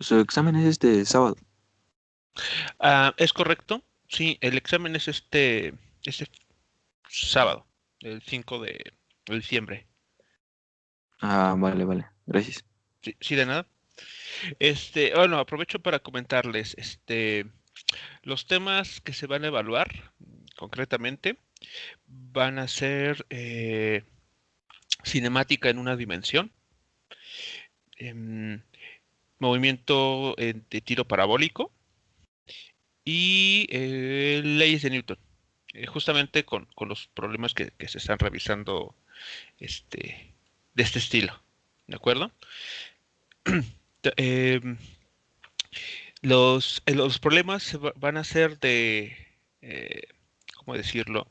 Su examen es este sábado. Es correcto. Sí, el examen es este sábado, el 5 de diciembre. Ah, vale, vale. Gracias. Sí, sí, de nada. Bueno, aprovecho para comentarles, los temas que se van a evaluar concretamente van a ser cinemática en una dimensión, em, movimiento de tiro parabólico y leyes de Newton, justamente con los problemas que se están revisando este, de este estilo. ¿De acuerdo? T- em, los problemas van a ser eh, ¿cómo decirlo?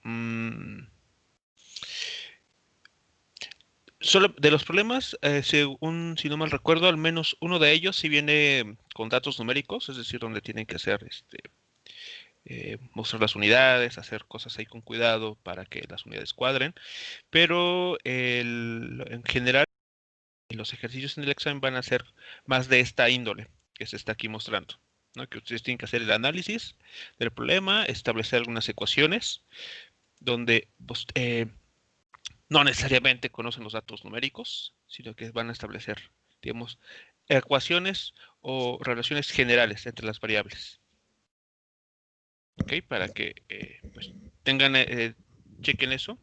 Solo de los problemas, según, si no mal recuerdo, al menos uno de ellos sí viene con datos numéricos, es decir, donde tienen que hacer, mostrar las unidades, hacer cosas ahí con cuidado para que las unidades cuadren, pero en general los ejercicios en el examen van a ser más de esta índole que se está aquí mostrando, ¿no? Que ustedes tienen que hacer el análisis del problema, establecer algunas ecuaciones, donde pues, no necesariamente conocen los datos numéricos, sino que van a establecer, digamos, ecuaciones o relaciones generales entre las variables, ¿ok? Para que pues, tengan, chequen eso.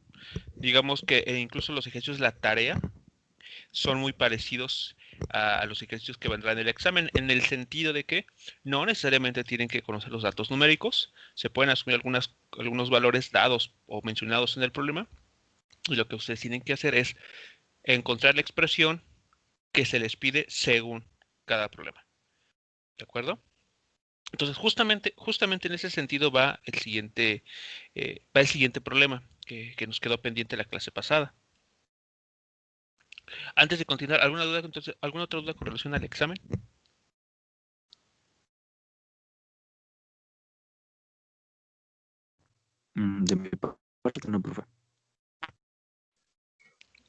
Digamos que incluso los ejercicios de la tarea son muy parecidos a los ejercicios que vendrán en el examen, en el sentido de que no necesariamente tienen que conocer los datos numéricos, se pueden asumir algunos valores dados o mencionados en el problema, y lo que ustedes tienen que hacer es encontrar la expresión que se les pide según cada problema. ¿De acuerdo? Entonces, justamente en ese sentido va el siguiente problema que nos quedó pendiente la clase pasada. Antes de continuar, ¿alguna duda, entonces, alguna otra duda con relación al examen? De mi parte, no, profe.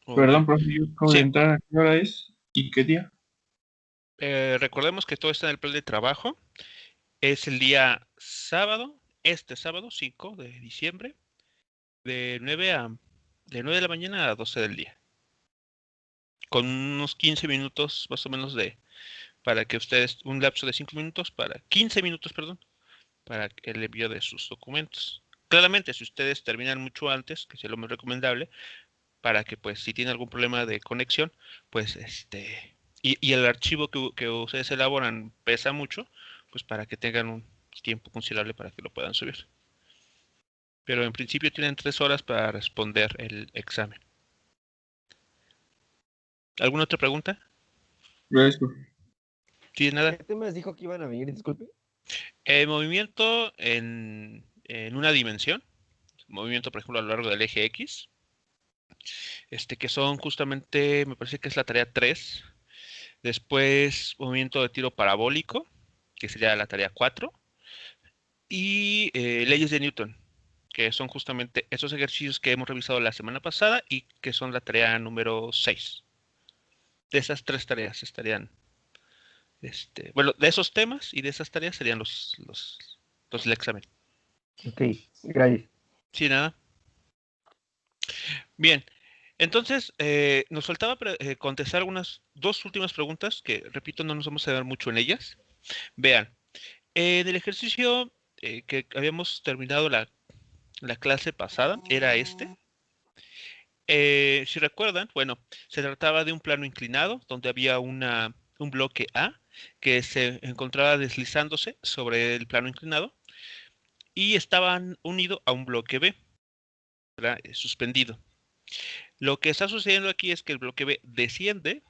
Ok. Perdón, profe, yo acabo de Sí, entrar. ¿A qué hora es? ¿Y qué día? recordemos que todo está en el plan de trabajo. Es el día sábado, este sábado 5 de diciembre, de 9 de 9 de la mañana a 12 del día. Con unos 15 minutos más o menos para que ustedes, un lapso de 5 minutos, 15 minutos, perdón, para el envío de sus documentos. Claramente, si ustedes terminan mucho antes, que sea lo más recomendable, para que pues si tienen algún problema de conexión, pues y el archivo que ustedes elaboran pesa mucho, pues para que tengan un tiempo considerable para que lo puedan subir. Pero en principio tienen 3 horas para responder el examen. ¿Alguna otra pregunta? Gracias, profe. ¿Tiene ¿Qué nada? temas dijo que iban a venir? Disculpe. Movimiento en una dimensión, movimiento por ejemplo a lo largo del eje X, que son justamente, me parece que es la tarea 3. Después, movimiento de tiro parabólico, que sería la tarea 4. Y leyes de Newton, que son justamente esos ejercicios que hemos revisado la semana pasada y que son la tarea número 6. De esas 3 tareas estarían, bueno, de esos temas y de esas tareas serían los del examen. Ok, gracias. Sí, nada. Bien, entonces nos faltaba contestar algunas dos últimas preguntas que, repito, no nos vamos a ver mucho en ellas. Vean, en el ejercicio que habíamos terminado la clase pasada, era este. Si recuerdan, bueno, se trataba de un plano inclinado donde había un bloque A que se encontraba deslizándose sobre el plano inclinado y estaban unido a un bloque B, era suspendido. Lo que está sucediendo aquí es que el bloque B desciende,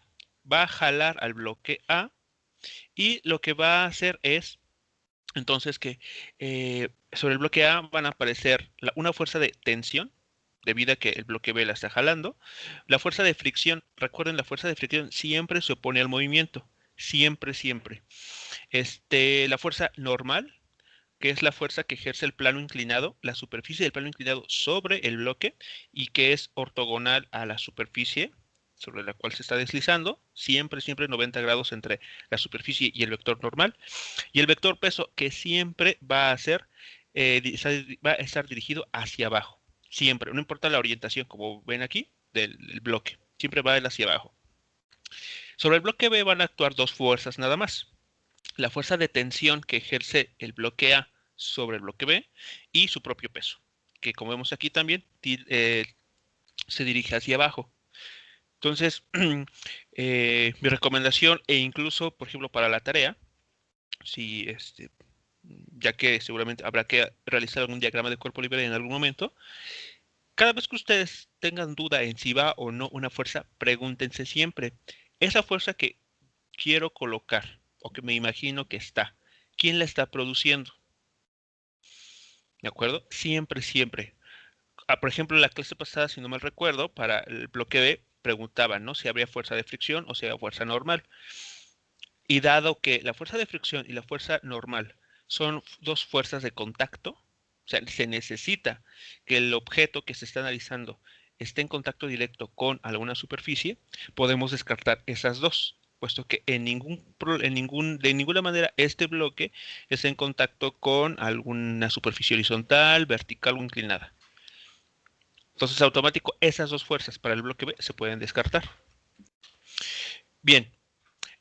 va a jalar al bloque A y lo que va a hacer es entonces que sobre el bloque A van a aparecer una fuerza de tensión debido a que el bloque B la está jalando. La fuerza de fricción, recuerden, la fuerza de fricción siempre se opone al movimiento, siempre, siempre. La fuerza normal, que es la fuerza que ejerce el plano inclinado, la superficie del plano inclinado sobre el bloque y que es ortogonal a la superficie. sobre la cual se está deslizando, siempre 90 grados entre la superficie y el vector normal, y el vector peso que siempre va a ser, va a estar dirigido hacia abajo, siempre, no importa la orientación, como ven aquí, del bloque, siempre va él hacia abajo. Sobre el bloque B van a actuar dos fuerzas nada más. La fuerza de tensión que ejerce el bloque A sobre el bloque B y su propio peso, que como vemos aquí también se dirige hacia abajo. Entonces, mi recomendación, e incluso, por ejemplo, para la tarea, si ya que seguramente habrá que realizar algún diagrama de cuerpo libre en algún momento, cada vez que ustedes tengan duda en si va o no una fuerza, pregúntense siempre, esa fuerza que quiero colocar o que me imagino que está, ¿quién la está produciendo? ¿De acuerdo? Siempre, siempre. Por ejemplo, en la clase pasada, si no mal recuerdo, para el bloque B, preguntaban, ¿no? Si habría fuerza de fricción o si había fuerza normal. Y dado que la fuerza de fricción y la fuerza normal son dos fuerzas de contacto, o sea, se necesita que el objeto que se está analizando esté en contacto directo con alguna superficie, podemos descartar esas dos, puesto que de ninguna manera este bloque está en contacto con alguna superficie horizontal, vertical o inclinada. Entonces, automático, esas dos fuerzas para el bloque B se pueden descartar. Bien,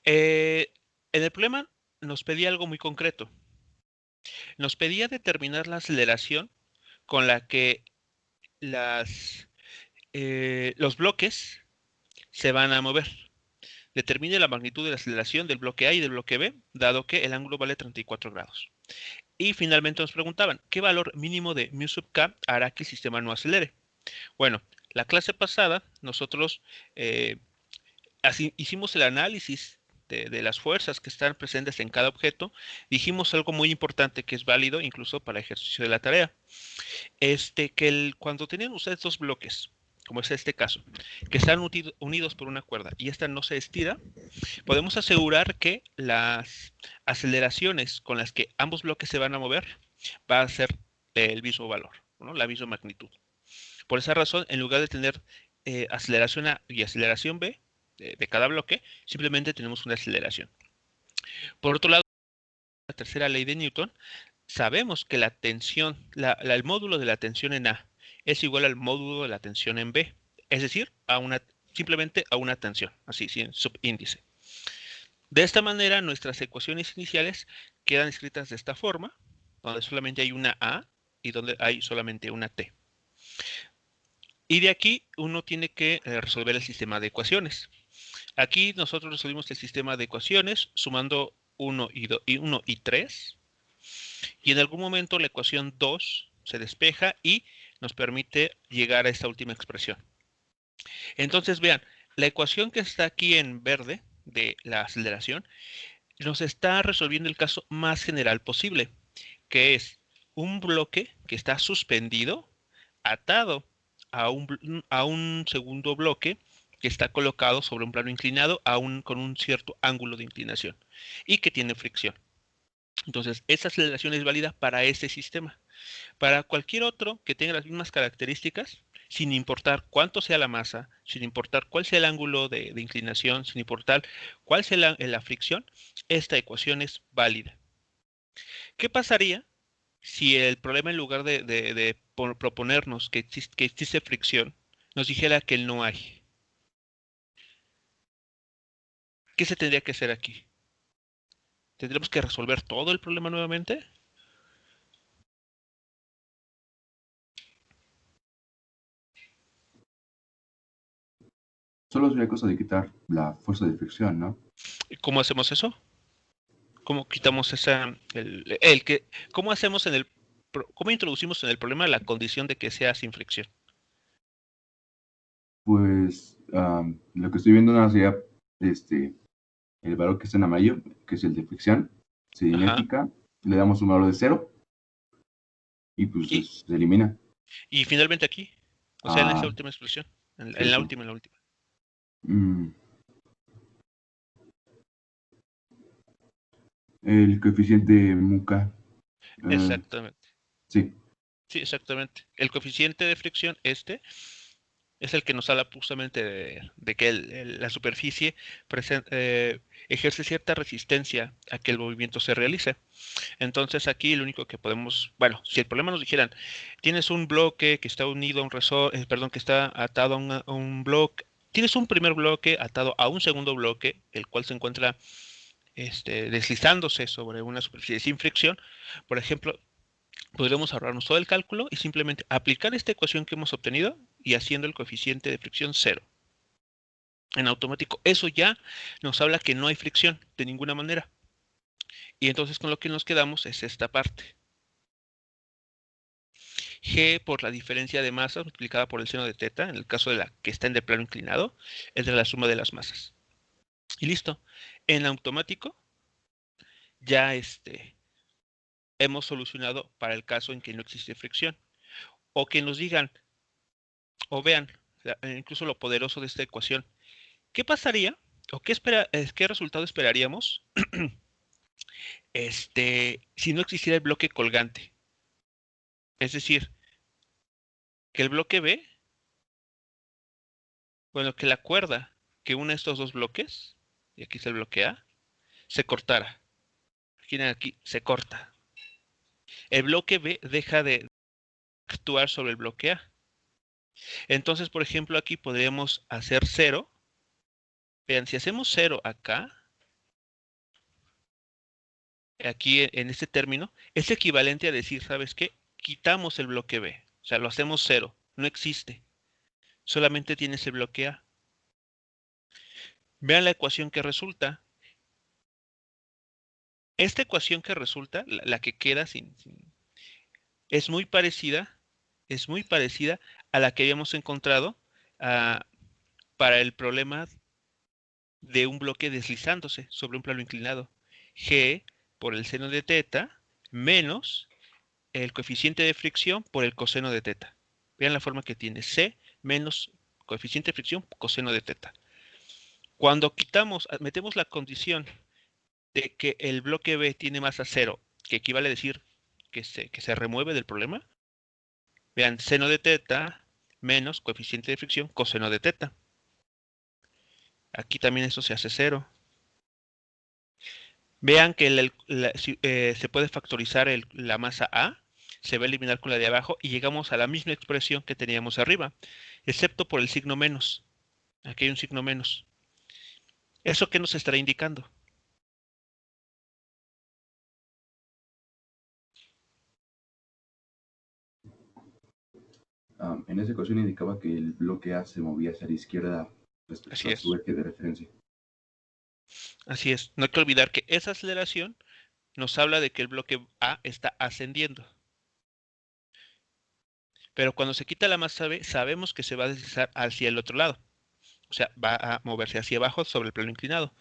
en el problema nos pedía algo muy concreto. Nos pedía determinar la aceleración con la que los bloques se van a mover. Determine la magnitud de la aceleración del bloque A y del bloque B, dado que el ángulo vale 34 grados. Y finalmente nos preguntaban, ¿qué valor mínimo de mu sub k hará que el sistema no acelere? Bueno, la clase pasada nosotros hicimos el análisis de las fuerzas que están presentes en cada objeto. Dijimos algo muy importante que es válido incluso para el ejercicio de la tarea. Cuando tienen ustedes dos bloques, como es este caso, que están unidos por una cuerda y esta no se estira, podemos asegurar que las aceleraciones con las que ambos bloques se van a mover va a ser el mismo valor, ¿no? La misma magnitud. Por esa razón, en lugar de tener aceleración A y aceleración B de cada bloque, simplemente tenemos una aceleración. Por otro lado, la tercera ley de Newton, sabemos que la tensión, el módulo de la tensión en A es igual al módulo de la tensión en B, es decir, simplemente a una tensión, así, sin subíndice. De esta manera, nuestras ecuaciones iniciales quedan escritas de esta forma, donde solamente hay una A y donde hay solamente una T. Y de aquí uno tiene que resolver el sistema de ecuaciones. Aquí nosotros resolvimos el sistema de ecuaciones sumando 1 y 3. Y en algún momento la ecuación 2 se despeja y nos permite llegar a esta última expresión. Entonces vean, la ecuación que está aquí en verde de la aceleración nos está resolviendo el caso más general posible, que es un bloque que está suspendido, atado a un segundo bloque que está colocado sobre un plano inclinado con un cierto ángulo de inclinación y que tiene fricción. Entonces, esa aceleración es válida para este sistema. Para cualquier otro que tenga las mismas características, sin importar cuánto sea la masa, sin importar cuál sea el ángulo de inclinación, sin importar cuál sea la fricción, esta ecuación es válida. ¿Qué pasaría si el problema, en lugar de proponernos que existe fricción, nos dijera que no hay? ¿Qué se tendría que hacer aquí? ¿Tendremos que resolver todo el problema nuevamente? Solo sería cosa de quitar la fuerza de fricción, ¿no? ¿Cómo hacemos eso? ¿Cómo quitamos cómo introducimos en el problema la condición de que sea sin fricción? Pues lo que estoy viendo no sería el valor que está en amarillo, que es el de fricción, cinética, le damos un valor de 0 y pues se elimina. Y finalmente aquí, o sea, en esa última expresión, en la última. El coeficiente MUCA. Exactamente. Sí. Sí, exactamente. El coeficiente de fricción, Es el que nos habla justamente de que la superficie ejerce cierta resistencia a que el movimiento se realice. Entonces aquí lo único que podemos, bueno, si el problema nos dijeran, tienes un bloque que está unido a un perdón, que está atado a un bloque, tienes un primer bloque atado a un segundo bloque, el cual se encuentra deslizándose sobre una superficie sin fricción, por ejemplo, podríamos ahorrarnos todo el cálculo y simplemente aplicar esta ecuación que hemos obtenido y haciendo el coeficiente de fricción 0. En automático, eso ya nos habla que no hay fricción de ninguna manera. Y entonces con lo que nos quedamos es esta parte. G por la diferencia de masas multiplicada por el seno de teta, en el caso de la que está en el plano inclinado, es de la suma de las masas. Y listo. En automático, ya hemos solucionado para el caso en que no existe fricción. O que nos digan, o vean, incluso lo poderoso de esta ecuación. ¿Qué pasaría, o qué resultado esperaríamos si no existiera el bloque colgante? Es decir, que el bloque B, bueno, que la cuerda que une estos dos bloques, y aquí está el bloque A, se cortara. Aquí se corta. El bloque B deja de actuar sobre el bloque A. Entonces, por ejemplo, aquí podríamos hacer 0. Vean, si hacemos 0 acá, aquí en este término, es equivalente a decir, ¿sabes qué? Quitamos el bloque B. O sea, lo hacemos 0. No existe. Solamente tienes el bloque A. Vean la ecuación que resulta. Esta ecuación que resulta, la que queda es muy parecida a la que habíamos encontrado para el problema de un bloque deslizándose sobre un plano inclinado. G por el seno de teta menos el coeficiente de fricción por el coseno de teta. Vean la forma que tiene. C menos coeficiente de fricción coseno de teta. Cuando metemos la condición de que el bloque B tiene masa 0, que equivale a decir que se remueve del problema, vean, seno de teta menos coeficiente de fricción coseno de teta. Aquí también eso se hace 0. Vean que se puede factorizar la masa A, se va a eliminar con la de abajo y llegamos a la misma expresión que teníamos arriba, excepto por el signo menos. Aquí hay un signo menos. ¿Eso qué nos estará indicando? En esa ecuación indicaba que el bloque A se movía hacia la izquierda respecto a su eje de referencia. Así es. No hay que olvidar que esa aceleración nos habla de que el bloque A está ascendiendo. Pero cuando se quita la masa B, sabemos que se va a deslizar hacia el otro lado. O sea, va a moverse hacia abajo sobre el plano inclinado.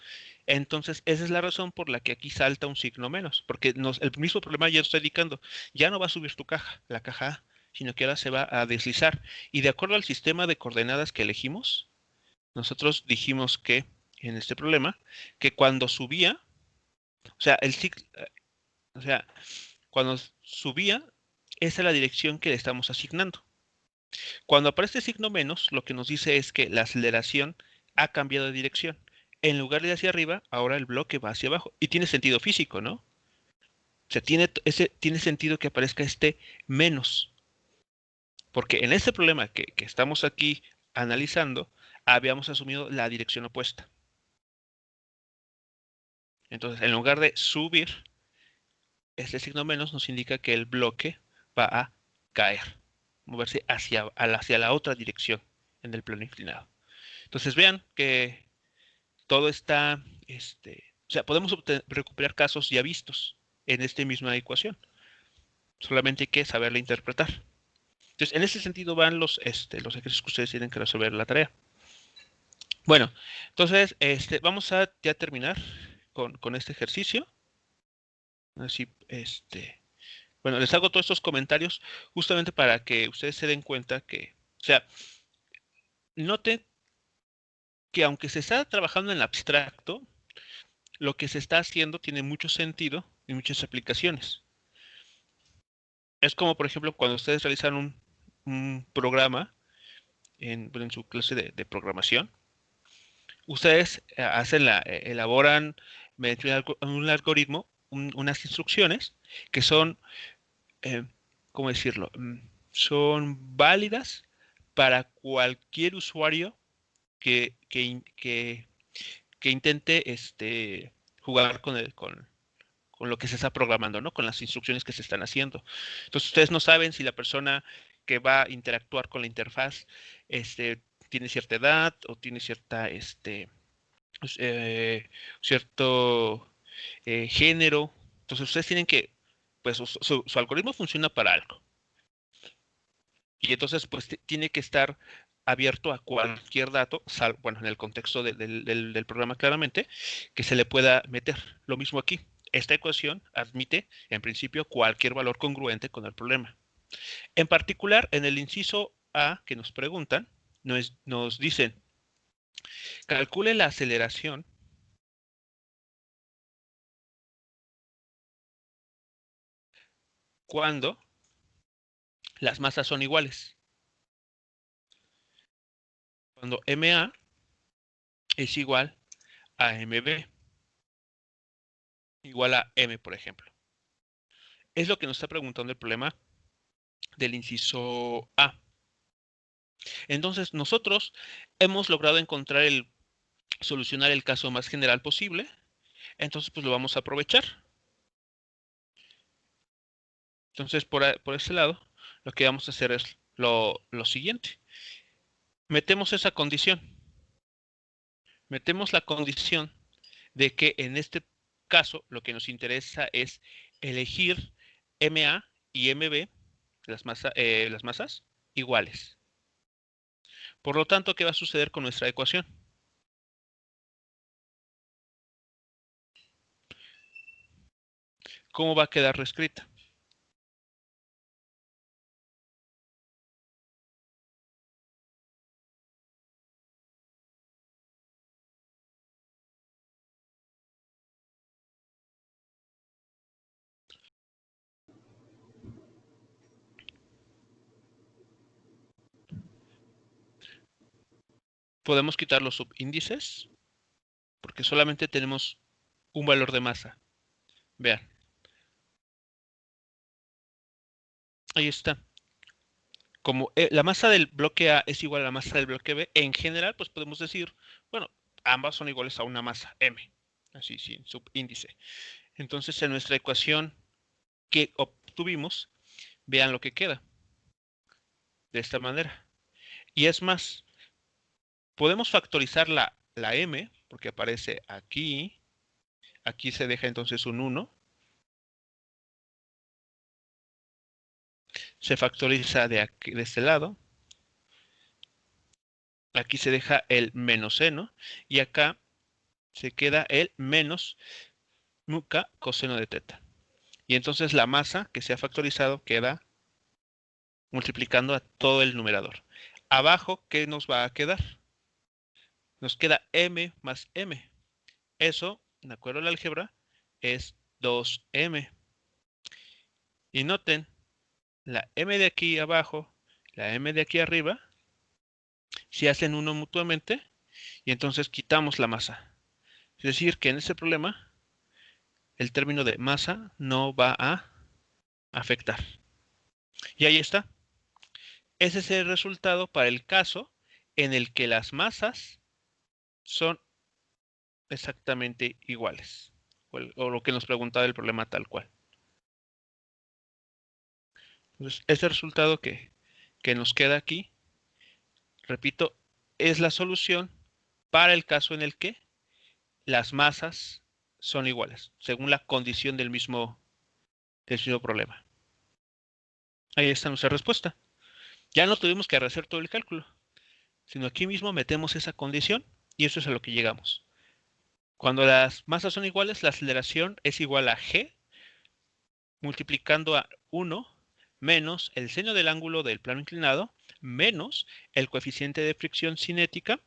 Entonces, esa es la razón por la que aquí salta un signo menos. Porque el mismo problema ya está indicando, ya no va a subir tu caja, la caja A, sino que ahora se va a deslizar. Y de acuerdo al sistema de coordenadas que elegimos, nosotros dijimos que, en este problema, que cuando subía, cuando subía, esa es la dirección que le estamos asignando. Cuando aparece signo menos, lo que nos dice es que la aceleración ha cambiado de dirección. En lugar de hacia arriba, ahora el bloque va hacia abajo. Y tiene sentido físico, ¿no? O sea, tiene sentido que aparezca este menos. Porque en este problema que estamos aquí analizando, habíamos asumido la dirección opuesta. Entonces, en lugar de subir, este signo menos nos indica que el bloque va a caer, moverse hacia la otra dirección en el plano inclinado. Entonces vean que todo está, o sea, podemos recuperar casos ya vistos en esta misma ecuación. Solamente hay que saberla interpretar. Entonces, en ese sentido van los ejercicios que ustedes tienen que resolver la tarea. Bueno, entonces, vamos a ya terminar con este ejercicio. Así, bueno, les hago todos estos comentarios justamente para que ustedes se den cuenta que, o sea, noten que aunque se está trabajando en abstracto, lo que se está haciendo tiene mucho sentido y muchas aplicaciones. Es como, por ejemplo, cuando ustedes realizan un programa en su clase de programación, ustedes elaboran mediante un algoritmo unas instrucciones que son, ¿cómo decirlo? Son válidas para cualquier usuario que intente jugar con lo que se está programando, ¿no? Con las instrucciones que se están haciendo. Entonces, ustedes no saben si la persona que va a interactuar con la interfaz tiene cierta edad o tiene cierto género. Entonces, ustedes tienen que, pues, su algoritmo funciona para algo. Y entonces, pues, tiene que estar abierto a cualquier dato, bueno, en el contexto del programa claramente, que se le pueda meter. Lo mismo aquí. Esta ecuación admite, en principio, cualquier valor congruente con el problema. En particular, en el inciso A que nos preguntan, nos dicen, calcule la aceleración cuando las masas son iguales. Cuando MA es igual a MB, igual a M, por ejemplo. Es lo que nos está preguntando el problema del inciso A. Entonces, nosotros hemos logrado solucionar el caso más general posible. Entonces, pues lo vamos a aprovechar. Entonces, por ese lado, lo que vamos a hacer es lo siguiente. Metemos esa condición. Metemos la condición de que en este caso lo que nos interesa es elegir MA y MB, las masas, iguales. Por lo tanto, ¿qué va a suceder con nuestra ecuación? ¿Cómo va a quedar reescrita? Podemos quitar los subíndices porque solamente tenemos un valor de masa. Vean. Ahí está. Como la masa del bloque A es igual a la masa del bloque B, en general, pues podemos decir, bueno, ambas son iguales a una masa, M, así sin subíndice. Entonces, en nuestra ecuación que obtuvimos, vean lo que queda. De esta manera. Y es más, podemos factorizar la M, porque aparece aquí. Aquí se deja entonces un 1. Se factoriza de este lado. Aquí se deja el menos seno. Y acá se queda el menos k coseno de teta. Y entonces la masa que se ha factorizado queda multiplicando a todo el numerador. Abajo, ¿qué nos va a quedar? Nos queda m más m. Eso, de acuerdo al álgebra, es 2m. Y noten, la m de aquí abajo, la m de aquí arriba, se hacen uno mutuamente y entonces quitamos la masa. Es decir, que en este problema el término de masa no va a afectar. Y ahí está. Ese es el resultado para el caso en el que las masas son exactamente iguales. O lo que nos preguntaba el problema tal cual. Entonces, ese resultado que nos queda aquí, repito, es la solución para el caso en el que las masas son iguales, según la condición del mismo problema. Ahí está nuestra respuesta. Ya no tuvimos que rehacer todo el cálculo, sino aquí mismo metemos esa condición y eso es a lo que llegamos. Cuando las masas son iguales, la aceleración es igual a g multiplicando a 1 menos el seno del ángulo del plano inclinado menos el coeficiente de fricción cinética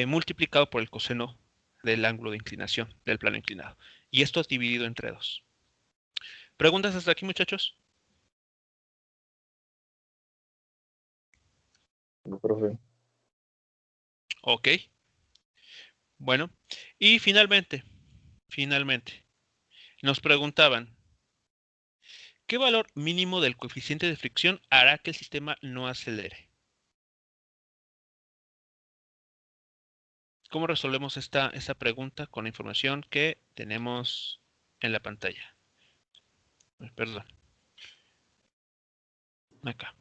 multiplicado por el coseno del ángulo de inclinación del plano inclinado. Y esto es dividido entre 2. ¿Preguntas hasta aquí, muchachos? No, profe. Ok. Bueno, y finalmente, nos preguntaban, ¿qué valor mínimo del coeficiente de fricción hará que el sistema no acelere? ¿Cómo resolvemos esta pregunta con la información que tenemos en la pantalla? Perdón. Acá.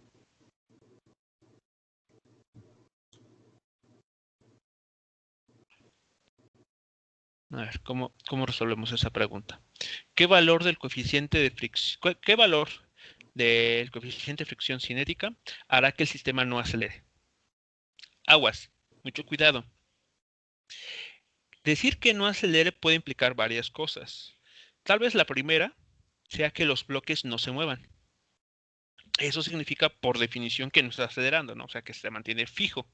A ver, ¿cómo resolvemos esa pregunta? ¿Qué valor del coeficiente de fricción, qué valor del coeficiente de fricción cinética hará que el sistema no acelere? Aguas, mucho cuidado. Decir que no acelere puede implicar varias cosas. Tal vez la primera sea que los bloques no se muevan. Eso significa, por definición, que no está acelerando, ¿no? O sea, que se mantiene fijo,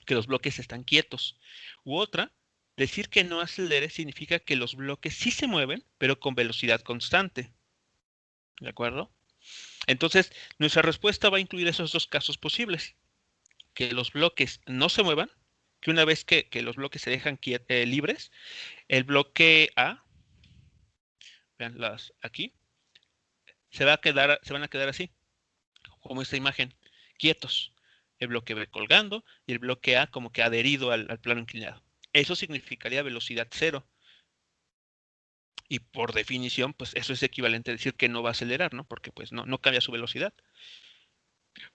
que los bloques están quietos. U otra, decir que no acelere significa que los bloques sí se mueven, pero con velocidad constante. ¿De acuerdo? Entonces, nuestra respuesta va a incluir esos dos casos posibles. Que los bloques no se muevan, que una vez que los bloques se dejan libres, el bloque A, veanlas aquí, se van a quedar así, como esta imagen, quietos. El bloque B colgando y el bloque A como que adherido al plano inclinado. Eso significaría velocidad cero. Y por definición, pues eso es equivalente a decir que no va a acelerar, ¿no? Porque pues no cambia su velocidad.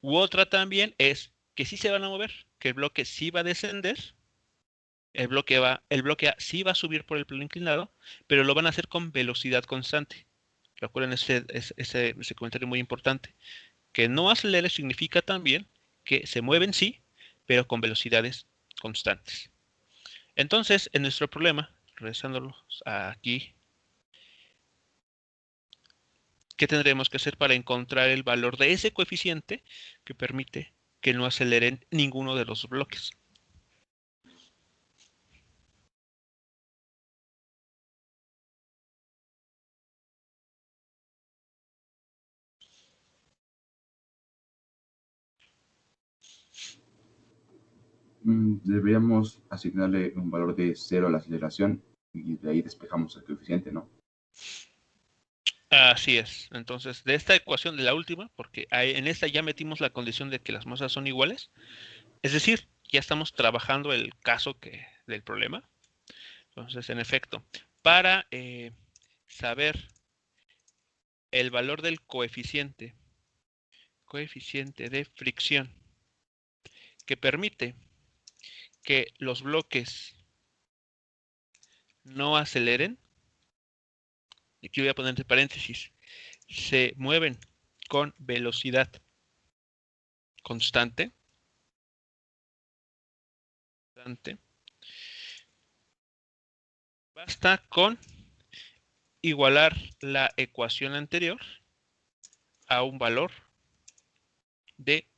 U otra también es que sí se van a mover, que el bloque sí va a descender, el bloque A sí va a subir por el plano inclinado, pero lo van a hacer con velocidad constante. Recuerden ese comentario muy importante. Que no acelere significa también que se mueven sí, pero con velocidades constantes. Entonces, en nuestro problema, regresándolos aquí, ¿qué tendremos que hacer para encontrar el valor de ese coeficiente que permite que no aceleren ninguno de los bloques? Deberíamos asignarle un valor de 0 a la aceleración y de ahí despejamos el coeficiente, ¿no? Así es. Entonces, de esta ecuación, de la última, porque en esta ya metimos la condición de que las masas son iguales, es decir, ya estamos trabajando el caso del problema. Entonces, en efecto, para saber el valor del coeficiente de fricción que permite que los bloques no aceleren, y aquí voy a poner entre paréntesis, se mueven con velocidad constante, basta con igualar la ecuación anterior a un valor de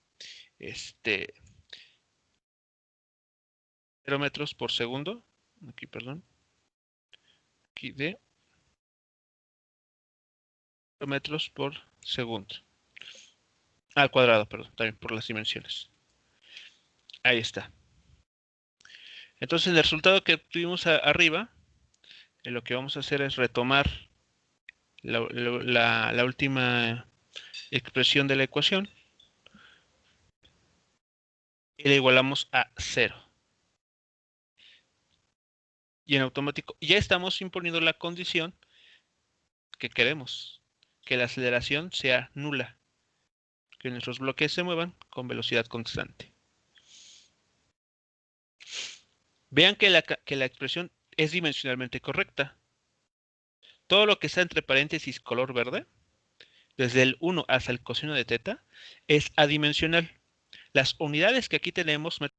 0 metros por segundo, aquí perdón, aquí de 0 metros por segundo, al cuadrado, perdón, también por las dimensiones. Ahí está. Entonces, el resultado que tuvimos arriba, lo que vamos a hacer es retomar la última expresión de la ecuación y la igualamos a 0. Y en automático ya estamos imponiendo la condición que queremos, que la aceleración sea nula, que nuestros bloques se muevan con velocidad constante. Vean que la expresión es dimensionalmente correcta. Todo lo que está entre paréntesis color verde, desde el 1 hasta el coseno de teta, es adimensional. Las unidades que aquí tenemos, metro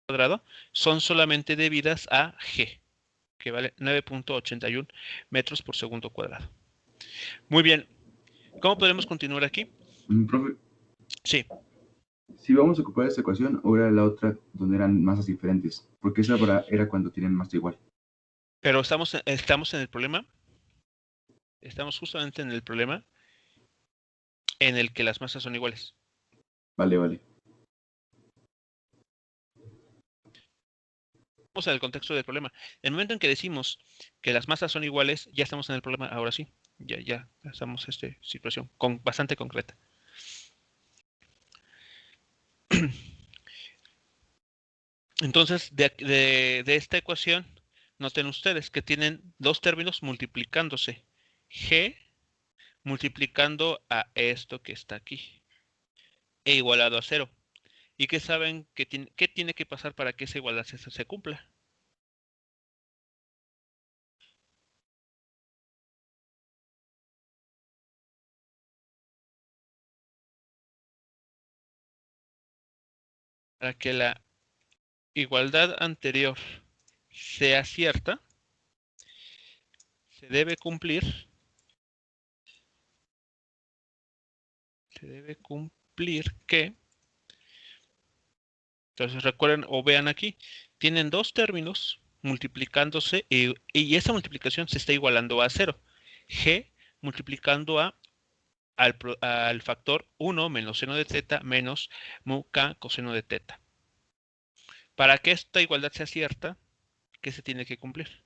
cuadrado, son solamente debidas a g, que vale 9.81 metros por segundo cuadrado. Muy bien. ¿Cómo podemos continuar aquí? Profe, Sí. si vamos a ocupar esta ecuación, o era la otra donde eran masas diferentes, porque esa era cuando tienen masa igual. Pero estamos en el problema. Estamos justamente en el problema en el que las masas son iguales. Vale. en el contexto del problema. En el momento en que decimos que las masas son iguales, ya estamos en el problema, ahora sí. Ya estamos en esta situación bastante concreta. Entonces, de esta ecuación, noten ustedes que tienen dos términos multiplicándose. G multiplicando a esto que está aquí. E igualado a 0. ¿Y qué saben qué tiene que pasar para que esa igualdad se cumpla? Para que la igualdad anterior sea cierta, se debe cumplir que, entonces recuerden o vean aquí, tienen dos términos multiplicándose y esa multiplicación se está igualando a 0. G multiplicando al factor 1 menos seno de teta menos mu k coseno de teta. Para que esta igualdad sea cierta, ¿qué se tiene que cumplir?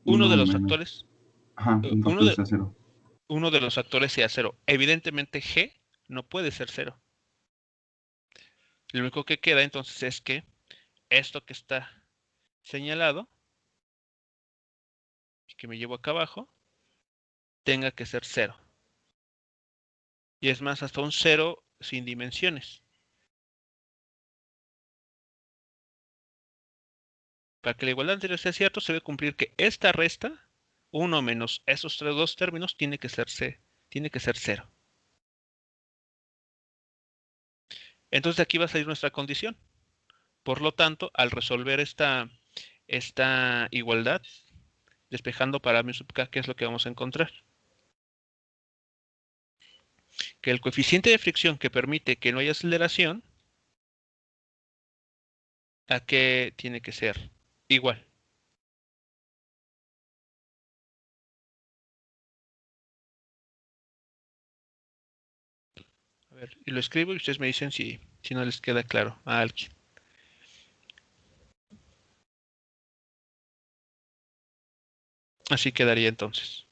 Uno de los factores, Ajá, un factor sea 0. uno de los factores sea 0. Evidentemente G no puede ser 0. Lo único que queda entonces es que esto que está señalado, que me llevo acá abajo, tenga que ser 0. Y es más, hasta un 0 sin dimensiones. Para que la igualdad anterior sea cierta, se debe cumplir que esta resta, 1 menos esos dos términos, tiene que ser 0. Entonces de aquí va a salir nuestra condición. Por lo tanto, al resolver esta igualdad, despejando para mu sub k, ¿qué es lo que vamos a encontrar? Que el coeficiente de fricción que permite que no haya aceleración, ¿a qué tiene que ser? Igual. A ver, y lo escribo y ustedes me dicen si no les queda claro a alguien. Así quedaría entonces.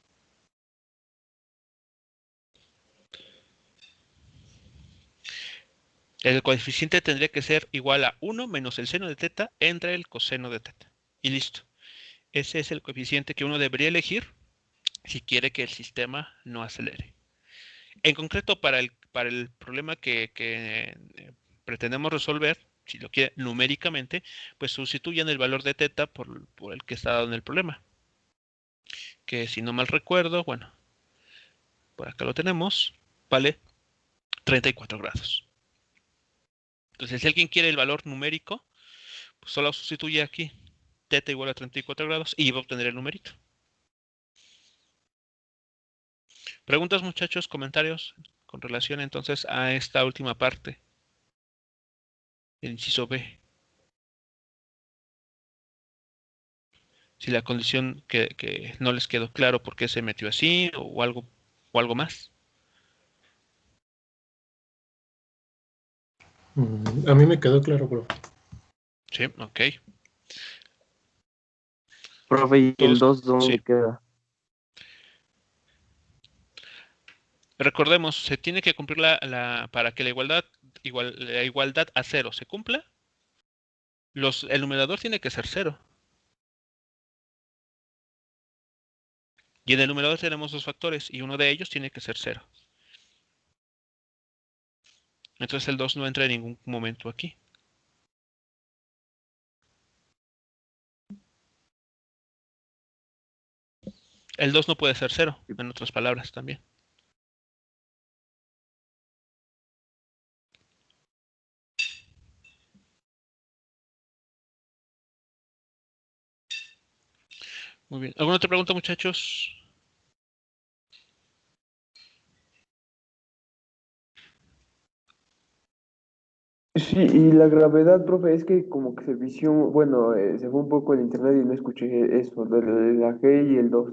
El coeficiente tendría que ser igual a 1 menos el seno de teta entre el coseno de teta. Y listo. Ese es el coeficiente que uno debería elegir si quiere que el sistema no acelere. En concreto, para el problema que pretendemos resolver, si lo quiere numéricamente, pues sustituyan el valor de teta por el que está dado en el problema. Que si no mal recuerdo, bueno, por acá lo tenemos, vale 34 grados. Entonces, si alguien quiere el valor numérico, pues solo sustituye aquí teta igual a 34 grados y va a obtener el numerito. ¿Preguntas, muchachos? ¿Comentarios con relación entonces a esta última parte? El inciso B. Si la condición que no les quedó claro por qué se metió así o algo más. A mí me quedó claro, profe. Sí, ok. Profe, ¿y el Todos, 2 dónde sí. queda? Recordemos, se tiene que cumplir para que la igualdad a 0 se cumpla, el numerador tiene que ser 0. Y en el numerador tenemos dos factores y uno de ellos tiene que ser 0. Entonces el 2 no entra en ningún momento aquí. El 2 no puede ser 0, en otras palabras también. Muy bien. ¿Alguna otra pregunta, muchachos? Sí, y la gravedad, profe, es que como que se vició, bueno, se fue un poco el internet y no escuché eso, de la G y el 2.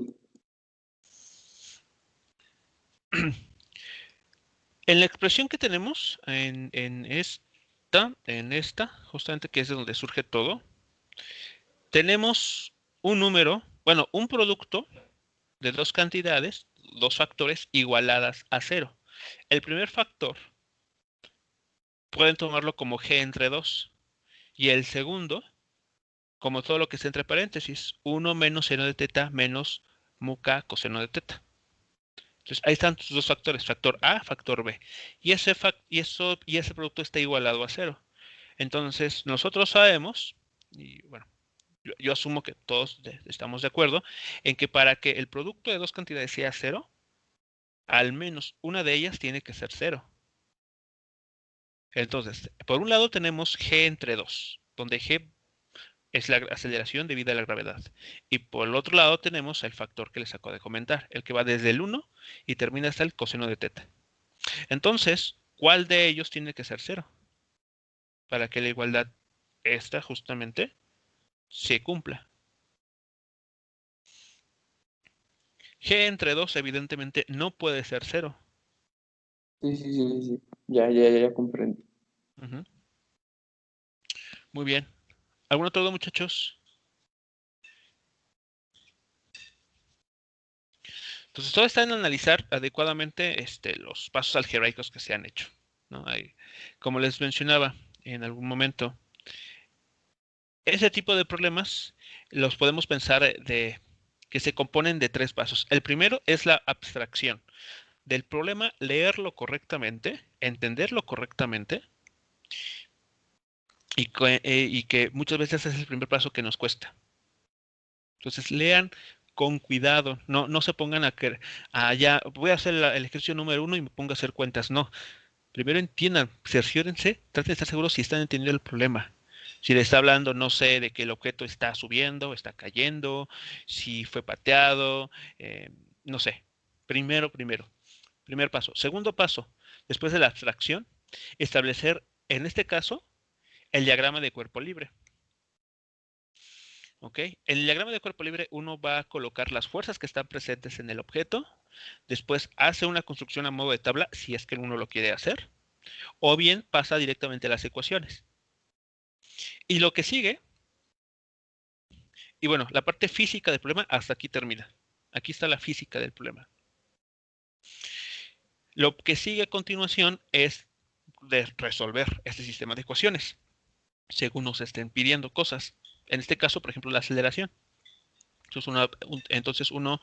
En la expresión que tenemos, en esta, justamente que es de donde surge todo, tenemos un número, bueno, un producto de dos cantidades, dos factores igualadas a 0. El primer factor pueden tomarlo como g entre 2 y el segundo como todo lo que está entre paréntesis, 1 menos seno de teta menos mu k coseno de teta. Entonces ahí están sus dos factores, factor A, factor B. Y ese producto está igualado a 0. Entonces nosotros sabemos, y bueno, yo asumo que todos estamos de acuerdo, en que para que el producto de dos cantidades sea 0, al menos una de ellas tiene que ser 0. Entonces, por un lado tenemos g entre 2, donde g es la aceleración debida a la gravedad. Y por el otro lado tenemos el factor que les acabo de comentar, el que va desde el 1 y termina hasta el coseno de teta. Entonces, ¿cuál de ellos tiene que ser 0? Para que la igualdad esta justamente se cumpla. G entre 2 evidentemente no puede ser 0. Sí. Ya comprendo. Muy bien. ¿Alguna duda, muchachos? Entonces, todo está en analizar adecuadamente los pasos algebraicos que se han hecho, ¿no? Como les mencionaba en algún momento, ese tipo de problemas los podemos pensar que se componen de 3 pasos. El primero es la abstracción del problema, leerlo correctamente, entenderlo correctamente, y que muchas veces es el primer paso que nos cuesta. Entonces, lean con cuidado, no se pongan ya voy a hacer el ejercicio número 1 y me pongo a hacer cuentas. No, primero entiendan, cerciórense, traten de estar seguros si están entendiendo el problema. Si le está hablando, no sé, de que el objeto está subiendo, está cayendo, si fue pateado, no sé. Primer paso. Segundo paso, después de la abstracción, establecer, en este caso, el diagrama de cuerpo libre. ¿Ok? En el diagrama de cuerpo libre uno va a colocar las fuerzas que están presentes en el objeto, después hace una construcción a modo de tabla, si es que uno lo quiere hacer, o bien pasa directamente a las ecuaciones. Y lo que sigue, y bueno, la parte física del problema hasta aquí termina. Aquí está la física del problema. Lo que sigue a continuación es de resolver este sistema de ecuaciones, según nos estén pidiendo cosas. En este caso, por ejemplo, la aceleración. Entonces uno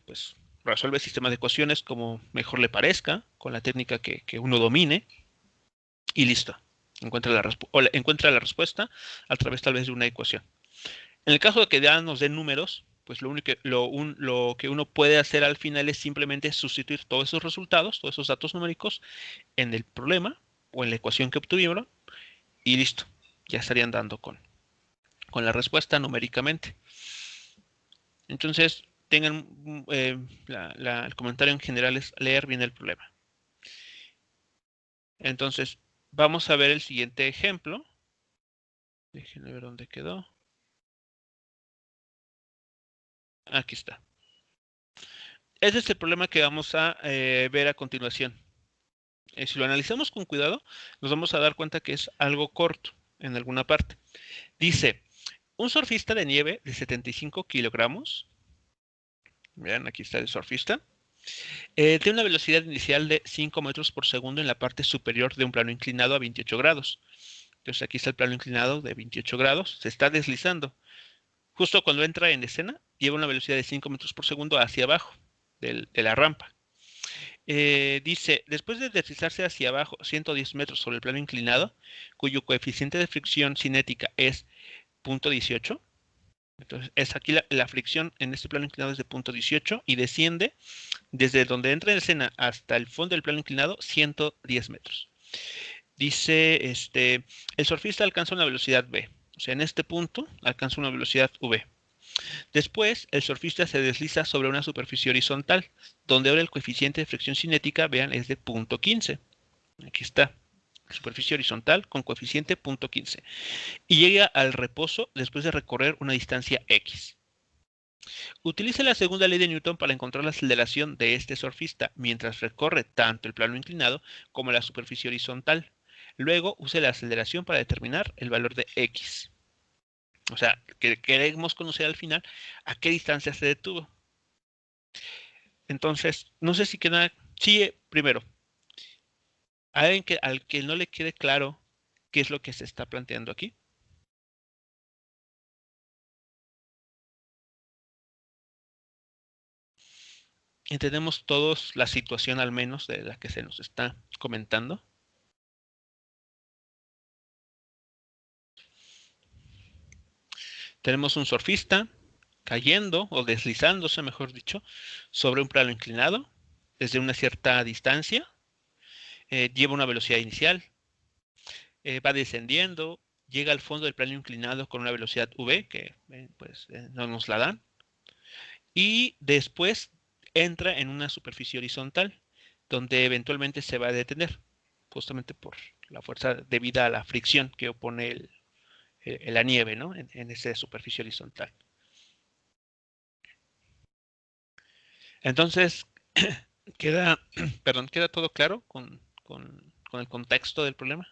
pues resuelve el sistema de ecuaciones como mejor le parezca, con la técnica que uno domine, y listo. Encuentra la respuesta a través tal vez de una ecuación. En el caso de que ya nos den números, pues lo que uno puede hacer al final es simplemente sustituir todos esos resultados, todos esos datos numéricos en el problema o en la ecuación que obtuvieron y listo. Ya estarían dando con la respuesta numéricamente. Entonces, tengan el comentario en general es leer bien el problema. Entonces, vamos a ver el siguiente ejemplo. Déjenme ver dónde quedó. Aquí está. Ese es el problema que vamos a ver a continuación. Si lo analizamos con cuidado, nos vamos a dar cuenta que es algo corto en alguna parte. Dice, un surfista de nieve de 75 kilogramos, vean, aquí está el surfista, tiene una velocidad inicial de 5 metros por segundo en la parte superior de un plano inclinado a 28 grados. Entonces aquí está el plano inclinado de 28 grados, se está deslizando. Justo cuando entra en escena, lleva una velocidad de 5 metros por segundo hacia abajo de la rampa. Dice, después de deslizarse hacia abajo 110 metros sobre el plano inclinado, cuyo coeficiente de fricción cinética es 0.18, entonces es aquí la fricción en este plano inclinado es de 0.18 y desciende desde donde entra en escena hasta el fondo del plano inclinado 110 metros. Dice, el surfista alcanza una velocidad v, o sea, en este punto alcanza una velocidad v. Después, el surfista se desliza sobre una superficie horizontal, donde ahora el coeficiente de fricción cinética, vean, es de 0.15. Aquí está, superficie horizontal con coeficiente 0.15. Y llega al reposo después de recorrer una distancia x. Utilice la segunda ley de Newton para encontrar la aceleración de este surfista mientras recorre tanto el plano inclinado como la superficie horizontal. Luego use la aceleración para determinar el valor de x. O sea, que queremos conocer al final a qué distancia se detuvo. Entonces, no sé si queda... Sí, primero, al que no le quede claro qué es lo que se está planteando aquí. Entendemos todos la situación al menos de la que se nos está comentando. Tenemos un surfista cayendo o deslizándose, mejor dicho, sobre un plano inclinado desde una cierta distancia. Lleva una velocidad inicial, va descendiendo, llega al fondo del plano inclinado con una velocidad v, que no nos la dan, y después entra en una superficie horizontal, donde eventualmente se va a detener, justamente por la fuerza debida a la fricción que opone la nieve, ¿no? en esa superficie horizontal. Entonces, queda, perdón, ¿queda todo claro con el contexto del problema?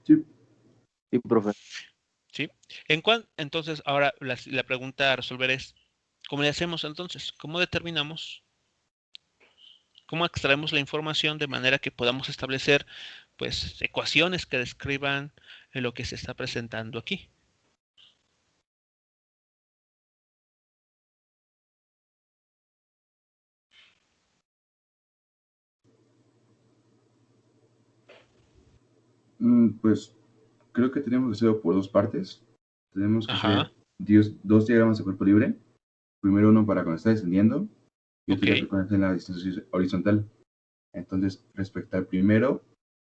Sí. Sí, profe. ¿Sí? Entonces, ahora la pregunta a resolver es, ¿cómo le hacemos entonces? ¿Cómo determinamos? ¿Cómo extraemos la información de manera que podamos establecer pues ecuaciones que describan lo que se está presentando aquí? Pues creo que tenemos que hacerlo por dos partes. Tenemos que Ajá, hacer dos diagramas de cuerpo libre. Primero uno para cuando está descendiendo y otro ok. cuando está en la distancia horizontal. Entonces, respecto al primero,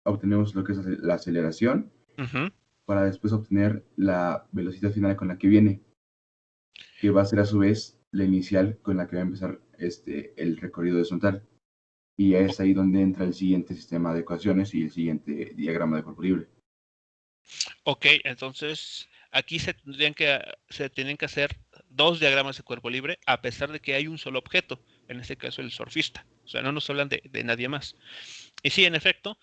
obtenemos lo que es la aceleración Ujú. para después obtener la velocidad final con la que viene, que va a ser a su vez la inicial con la que va a empezar el recorrido horizontal. Y es ahí donde entra el siguiente sistema de ecuaciones y el siguiente diagrama de cuerpo libre. Ok, entonces aquí se tienen que hacer dos diagramas de cuerpo libre a pesar de que hay un solo objeto, en este caso el surfista. O sea, no nos hablan de nadie más. Y sí, en efecto,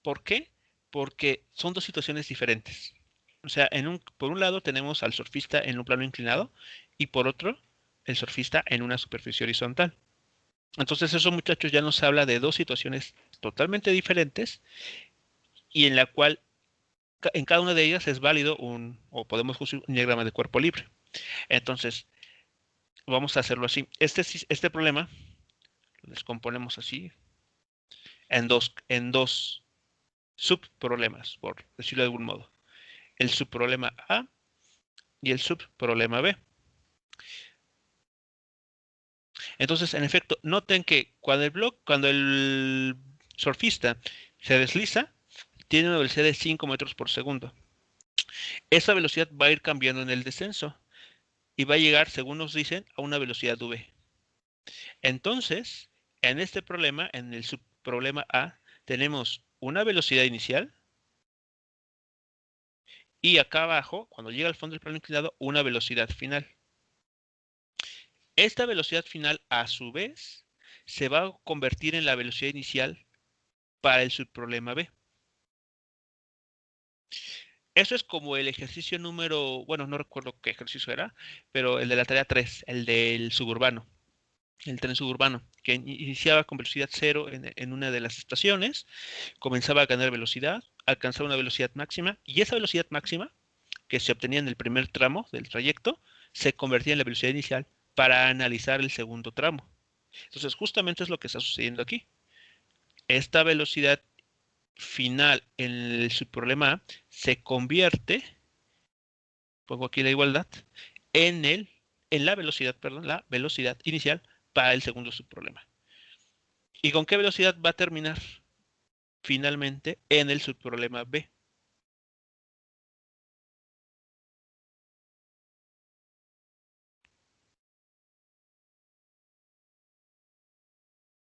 ¿por qué? Porque son dos situaciones diferentes. O sea, por un lado tenemos al surfista en un plano inclinado y por otro el surfista en una superficie horizontal. Entonces eso, muchachos, ya nos habla de dos situaciones totalmente diferentes y en la cual en cada una de ellas es válido o podemos usar un diagrama de cuerpo libre. Entonces, vamos a hacerlo así. Este problema lo descomponemos así en dos subproblemas, por decirlo de algún modo. El subproblema A y el subproblema B. Entonces, en efecto, noten que cuando el surfista se desliza, tiene una velocidad de 5 metros por segundo. Esa velocidad va a ir cambiando en el descenso y va a llegar, según nos dicen, a una velocidad v. Entonces, en este problema, en el subproblema A, tenemos una velocidad inicial y acá abajo, cuando llega al fondo del plano inclinado, una velocidad final. Esta velocidad final, a su vez, se va a convertir en la velocidad inicial para el subproblema B. Eso es como el ejercicio número, bueno, no recuerdo qué ejercicio era, pero el de la tarea 3, el del suburbano, el tren suburbano, que iniciaba con velocidad cero en una de las estaciones, comenzaba a ganar velocidad, alcanzaba una velocidad máxima, y esa velocidad máxima, que se obtenía en el primer tramo del trayecto, se convertía en la velocidad inicial para analizar el segundo tramo. Entonces, justamente es lo que está sucediendo aquí. Esta velocidad final en el subproblema A se convierte, pongo aquí la igualdad, en la velocidad, perdón, la velocidad inicial para el segundo subproblema. ¿Y con qué velocidad va a terminar finalmente en el subproblema B?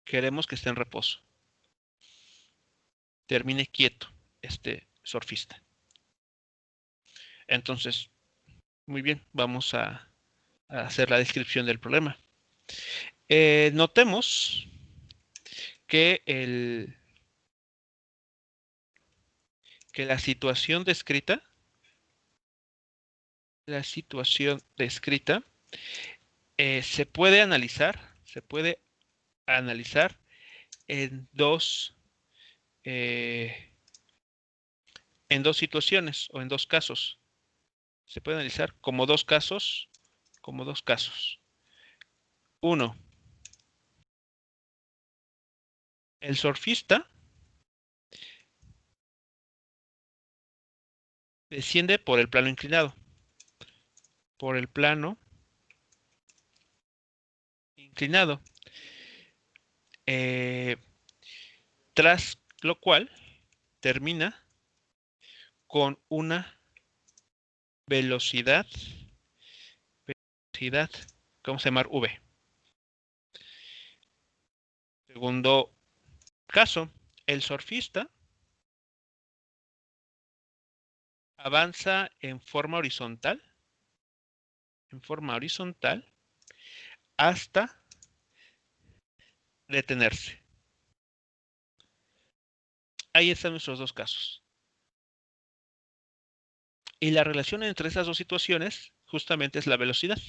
Queremos que esté en reposo. Termine quieto este surfista. Entonces, muy bien, vamos a hacer la descripción del problema. Notemos que la situación descrita se puede analizar en dos situaciones o en dos casos. Se puede analizar como dos casos. Uno, el surfista desciende por el plano inclinado. Tras lo cual termina con una velocidad, vamos a llamar V. Segundo caso, el surfista avanza en forma horizontal hasta detenerse. Ahí están nuestros dos casos. Y la relación entre esas dos situaciones justamente es la velocidad.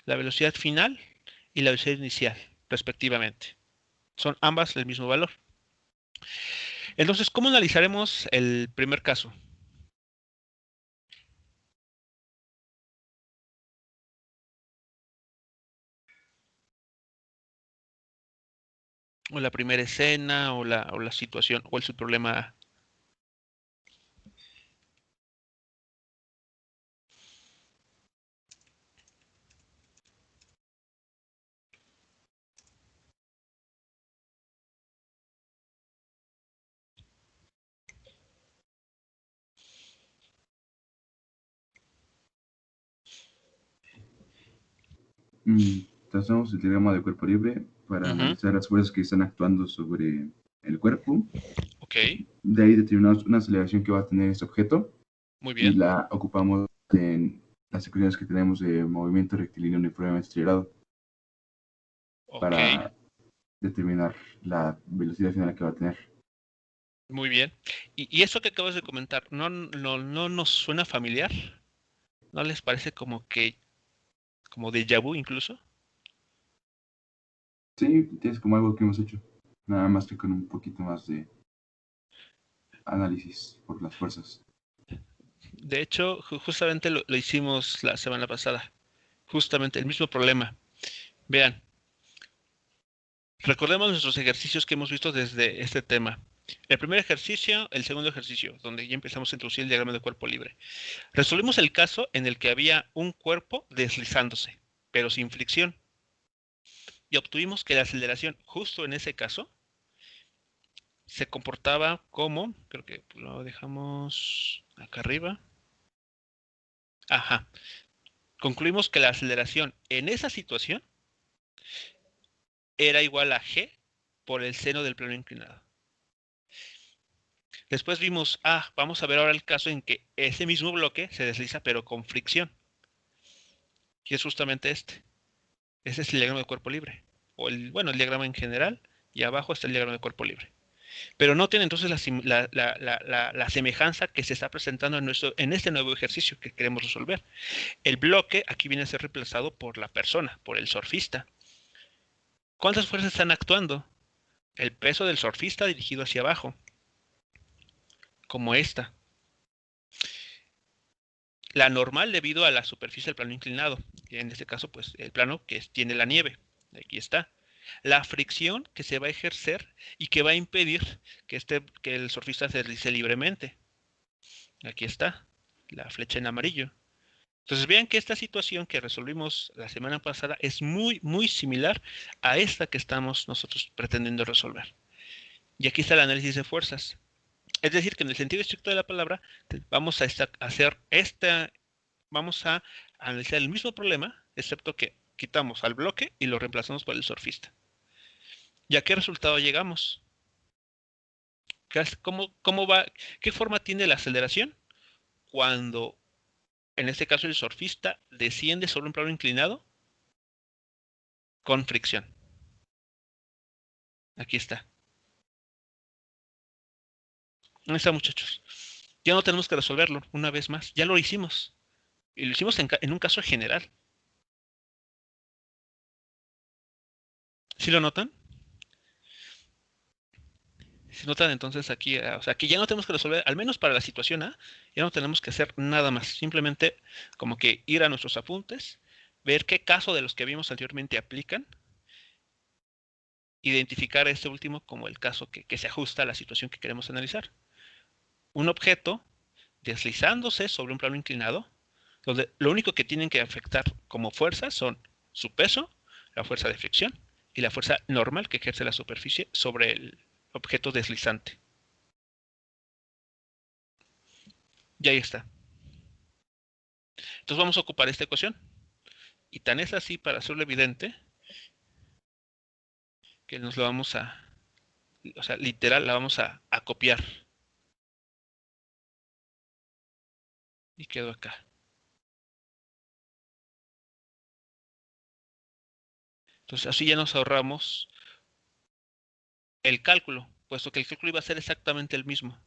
La velocidad final y la velocidad inicial, respectivamente. Son ambas el mismo valor. Entonces, ¿cómo analizaremos el primer caso? O la primera escena, o la situación, o el subproblema. Trazamos el diagrama de cuerpo libre para analizar las fuerzas que están actuando sobre el cuerpo. Ok. De ahí determinamos una aceleración que va a tener este objeto. Muy bien. Y la ocupamos en las ecuaciones que tenemos de movimiento rectilíneo uniformemente estrellado. Para determinar la velocidad final que va a tener. Muy bien. Y eso que acabas de comentar, ¿no nos suena familiar? ¿No les parece como déjà vu incluso? Sí, es como algo que hemos hecho. Nada más que con un poquito más de análisis por las fuerzas. De hecho, justamente lo hicimos la semana pasada. Justamente el mismo problema. Vean. Recordemos nuestros ejercicios que hemos visto desde este tema. El primer ejercicio, el segundo ejercicio, donde ya empezamos a introducir el diagrama de cuerpo libre. Resolvimos el caso en el que había un cuerpo deslizándose, pero sin fricción. Y obtuvimos que la aceleración, justo en ese caso, se comportaba como, creo que lo dejamos acá arriba. Ajá. Concluimos que la aceleración en esa situación era igual a g por el seno del plano inclinado. Después vimos, vamos a ver ahora el caso en que ese mismo bloque se desliza pero con fricción. Y es justamente este. Ese es el diagrama de cuerpo libre. O el diagrama en general, y abajo está el diagrama de cuerpo libre. Pero no tiene entonces la semejanza que se está presentando en este nuevo ejercicio que queremos resolver. El bloque aquí viene a ser reemplazado por la persona, por el surfista. ¿Cuántas fuerzas están actuando? El peso del surfista dirigido hacia abajo, como esta. La normal debido a la superficie del plano inclinado. En este caso, pues el plano que tiene la nieve. Aquí está. La fricción que se va a ejercer y que va a impedir que el surfista se deslice libremente. Aquí está, la flecha en amarillo. Entonces vean que esta situación que resolvimos la semana pasada es muy, muy similar a esta que estamos nosotros pretendiendo resolver. Y aquí está el análisis de fuerzas. Es decir, que en el sentido estricto de la palabra, vamos a analizar el mismo problema, excepto que quitamos al bloque y lo reemplazamos por el surfista. ¿Y a qué resultado llegamos? ¿Qué forma tiene la aceleración? cuando, en este caso, el surfista desciende sobre un plano inclinado con fricción. Aquí está. Ahí está, muchachos. Ya no tenemos que resolverlo una vez más. Ya lo hicimos. Y lo hicimos en un caso general. ¿Sí lo notan? Si notan, entonces aquí, o sea, que ya no tenemos que resolver, al menos para la situación A, ya no tenemos que hacer nada más. Simplemente como que ir a nuestros apuntes, ver qué caso de los que vimos anteriormente aplican, identificar este último como el caso que se ajusta a la situación que queremos analizar. Un objeto deslizándose sobre un plano inclinado, donde lo único que tienen que afectar como fuerza son su peso, la fuerza de fricción y la fuerza normal que ejerce la superficie sobre el objeto deslizante. Y ahí está. Entonces vamos a ocupar esta ecuación. Y tan es así, para hacerlo evidente, que nos lo vamos a, o sea, literal, la vamos a copiar. Y quedó acá. Entonces así ya nos ahorramos el cálculo, puesto que el cálculo iba a ser exactamente el mismo.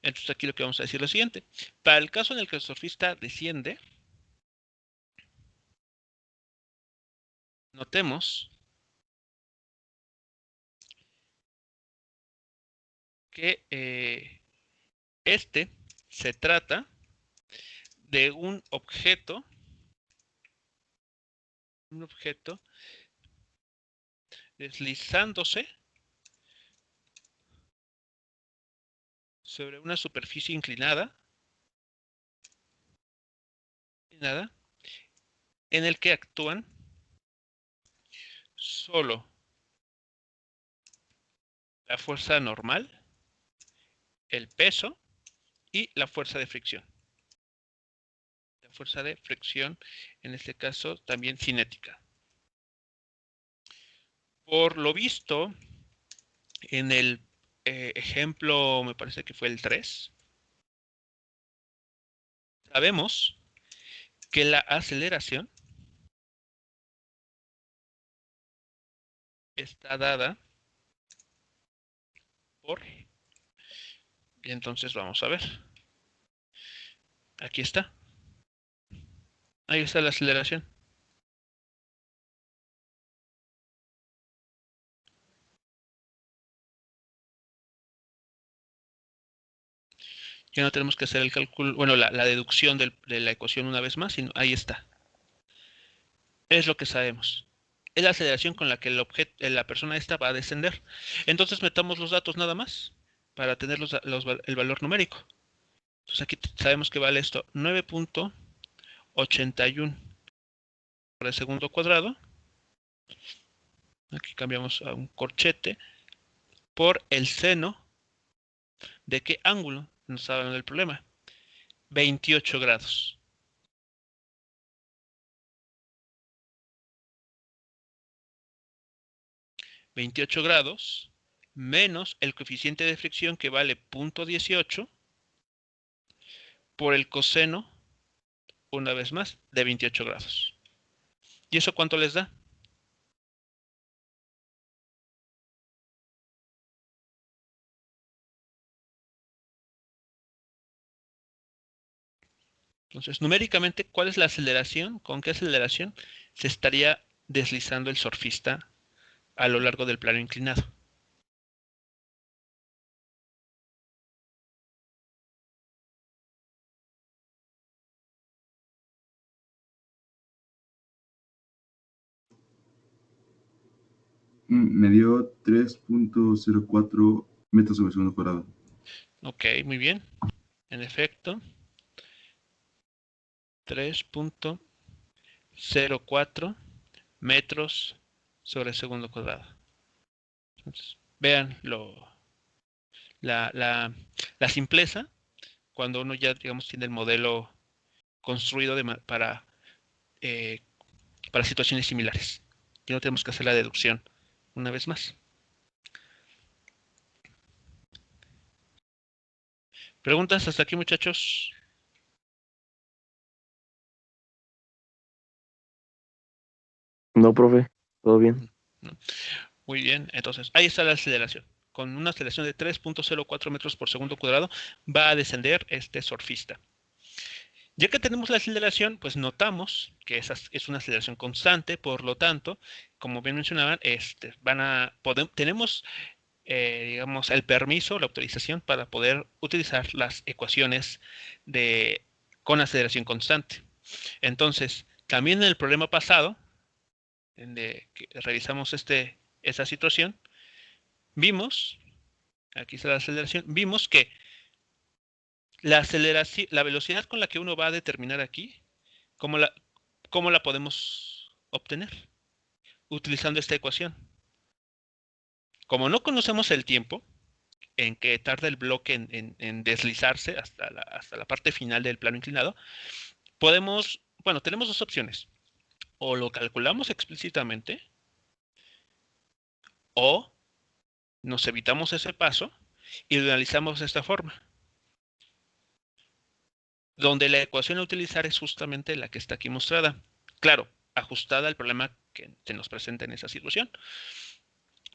Entonces aquí lo que vamos a decir es lo siguiente. Para el caso en el que el surfista desciende, notemos que este se trata de un objeto deslizándose sobre una superficie inclinada en el que actúan solo la fuerza normal, el peso y la fuerza de fricción. La fuerza de fricción, en este caso, también cinética. Por lo visto, en el ejemplo, me parece que fue el 3, sabemos que la aceleración está dada por... Y entonces vamos a ver. Aquí está. Ahí está la aceleración. Ya no tenemos que hacer el cálculo, bueno, la deducción de la ecuación una vez más, sino ahí está. Es lo que sabemos. Es la aceleración con la que la persona esta va a descender. Entonces metamos los datos nada más para tener el valor numérico. Entonces aquí sabemos que vale esto 9.81 por el segundo cuadrado. Aquí cambiamos a un corchete por el seno de qué ángulo nos hablan del problema. 28 grados. 28 grados menos el coeficiente de fricción que vale 0.18 por el coseno, una vez más, de 28 grados. ¿Y eso cuánto les da? Entonces, numéricamente, ¿cuál es la aceleración? ¿Con qué aceleración se estaría deslizando el surfista a lo largo del plano inclinado? Me dio 3.04 metros sobre segundo cuadrado. Ok, muy bien. En efecto, 3.04 metros sobre segundo cuadrado. Entonces, vean la simpleza cuando uno ya, digamos, tiene el modelo construido para situaciones similares. Y no tenemos que hacer la deducción una vez más. ¿Preguntas hasta aquí, muchachos? No, profe, todo bien. Muy bien, entonces ahí está la aceleración. Con una aceleración de 3.04 metros por segundo cuadrado va a descender este surfista. Ya que tenemos la aceleración, pues notamos que esa es una aceleración constante, por lo tanto, como bien mencionaban, tenemos, digamos, el permiso, la autorización para poder utilizar las ecuaciones con aceleración constante. Entonces, también en el problema pasado, que revisamos esa situación, vimos, aquí está la aceleración, vimos que la velocidad con la que uno va a determinar aquí, ¿cómo la podemos obtener? Utilizando esta ecuación. Como no conocemos el tiempo en que tarda el bloque en deslizarse hasta la parte final del plano inclinado, tenemos dos opciones. O lo calculamos explícitamente, o nos evitamos ese paso y lo analizamos de esta forma, donde la ecuación a utilizar es justamente la que está aquí mostrada. Claro, ajustada al problema que se nos presenta en esa situación.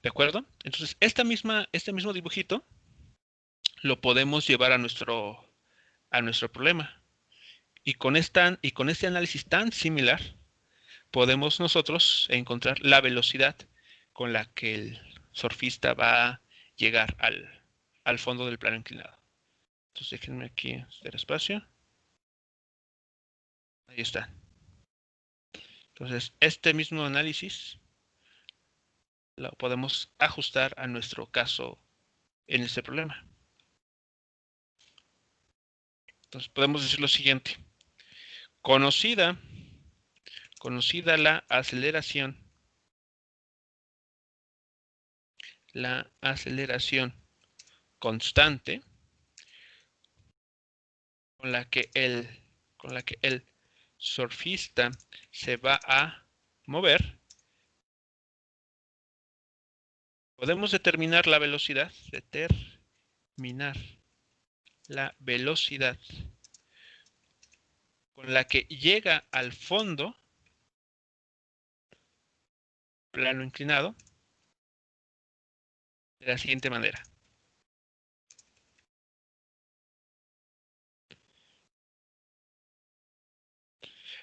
¿De acuerdo? Entonces, este mismo dibujito lo podemos llevar a nuestro problema. Y con este análisis tan similar, podemos nosotros encontrar la velocidad con la que el surfista va a llegar al fondo del plano inclinado. Entonces déjenme aquí hacer espacio. Ahí está. Entonces este mismo análisis lo podemos ajustar a nuestro caso en este problema. Entonces podemos decir lo siguiente. Conocida la aceleración constante con la que el surfista se va a mover, podemos determinar la velocidad con la que llega al fondo plano inclinado de la siguiente manera.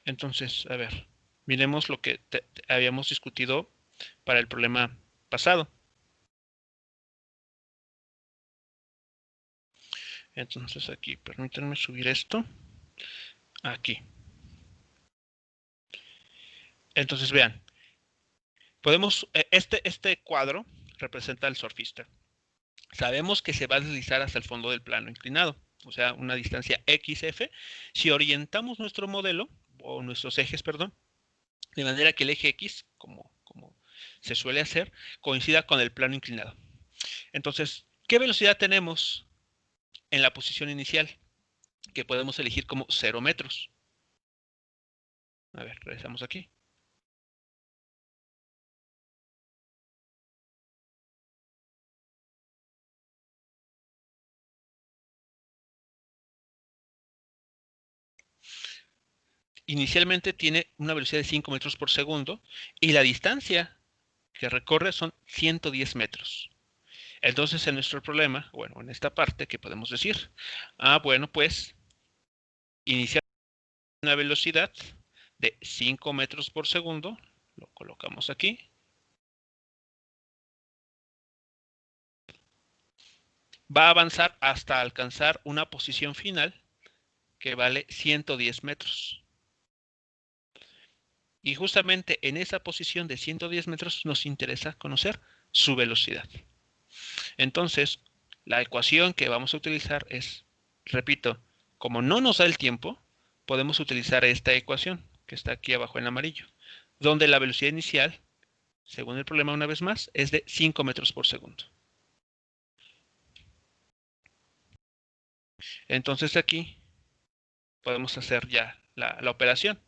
Entonces, a ver, miremos lo que habíamos discutido para el problema pasado. Entonces aquí, permítanme subir esto. Aquí. Entonces vean, este cuadro representa al surfista. Sabemos que se va a deslizar hasta el fondo del plano inclinado, o sea, una distancia XF. Si orientamos nuestro modelo, o nuestros ejes, perdón, de manera que el eje X, como se suele hacer, coincida con el plano inclinado. Entonces, ¿qué velocidad tenemos en la posición inicial? Que podemos elegir como 0 metros. A ver, regresamos aquí. Inicialmente tiene una velocidad de 5 metros por segundo y la distancia que recorre son 110 metros. Entonces, en nuestro problema, bueno, en esta parte, ¿qué podemos decir? Bueno, pues iniciar una velocidad de 5 metros por segundo, lo colocamos aquí. Va a avanzar hasta alcanzar una posición final que vale 110 metros. Y justamente en esa posición de 110 metros nos interesa conocer su velocidad. Entonces, la ecuación que vamos a utilizar es, repito, como no nos da el tiempo, podemos utilizar esta ecuación que está aquí abajo en amarillo, donde la velocidad inicial, según el problema una vez más, es de 5 metros por segundo. Entonces aquí podemos hacer ya la operación.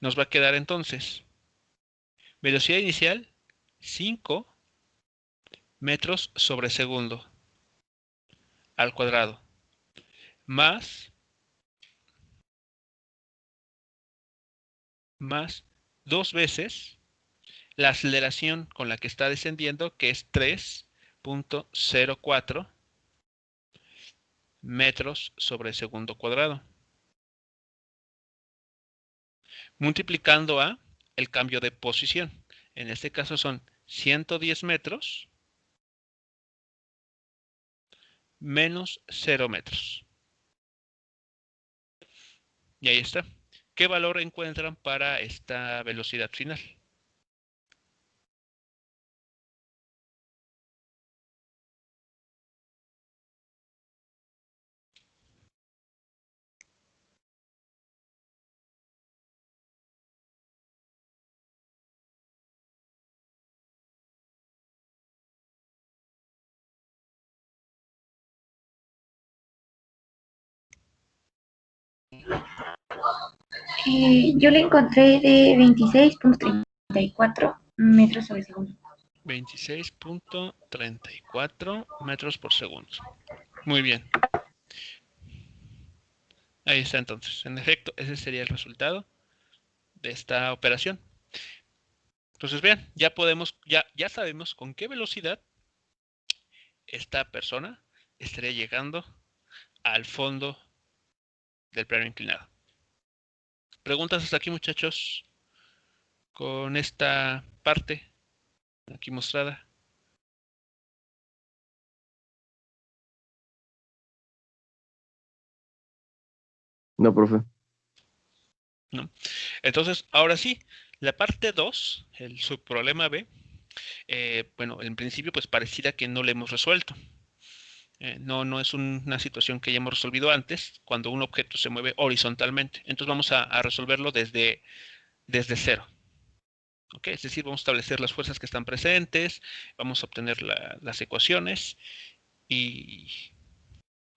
Nos va a quedar entonces velocidad inicial 5 metros sobre segundo. al cuadrado más 2 veces la aceleración con la que está descendiendo, que es 3.04 metros sobre segundo cuadrado, multiplicando a el cambio de posición. En este caso son 110 metros menos 0 metros. Y ahí está. ¿Qué valor encuentran para esta velocidad final? Yo le encontré de 26.34 metros sobre segundo. 26.34 metros por segundo. Muy bien. Ahí está entonces. En efecto, ese sería el resultado de esta operación. Entonces vean, ya sabemos con qué velocidad esta persona estaría llegando al fondo del plano inclinado. ¿Preguntas hasta aquí, muchachos? Con esta parte aquí mostrada. No, profe. ¿No? Entonces, ahora sí, la parte 2, el subproblema B, bueno, en principio pues pareciera que no le hemos resuelto. No es una situación que hayamos resolvido antes, cuando un objeto se mueve horizontalmente. Entonces vamos a resolverlo desde cero. ¿Okay? Es decir, vamos a establecer las fuerzas que están presentes, vamos a obtener las ecuaciones y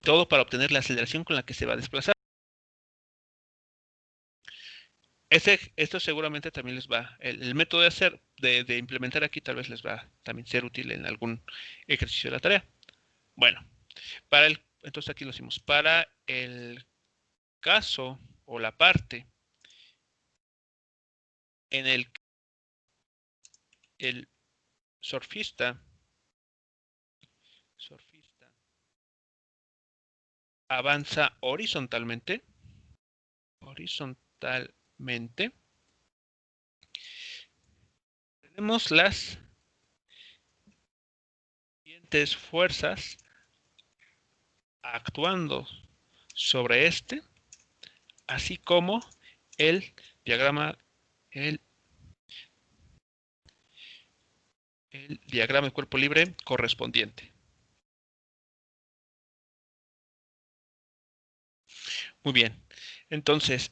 todo para obtener la aceleración con la que se va a desplazar. Esto seguramente también les va, el método de implementar aquí tal vez les va a también ser útil en algún ejercicio de la tarea. Bueno, entonces aquí lo hicimos. Para el caso o la parte en el surfista avanza horizontalmente, tenemos las siguientes fuerzas actuando sobre así como el diagrama de cuerpo libre correspondiente. Muy bien. Entonces,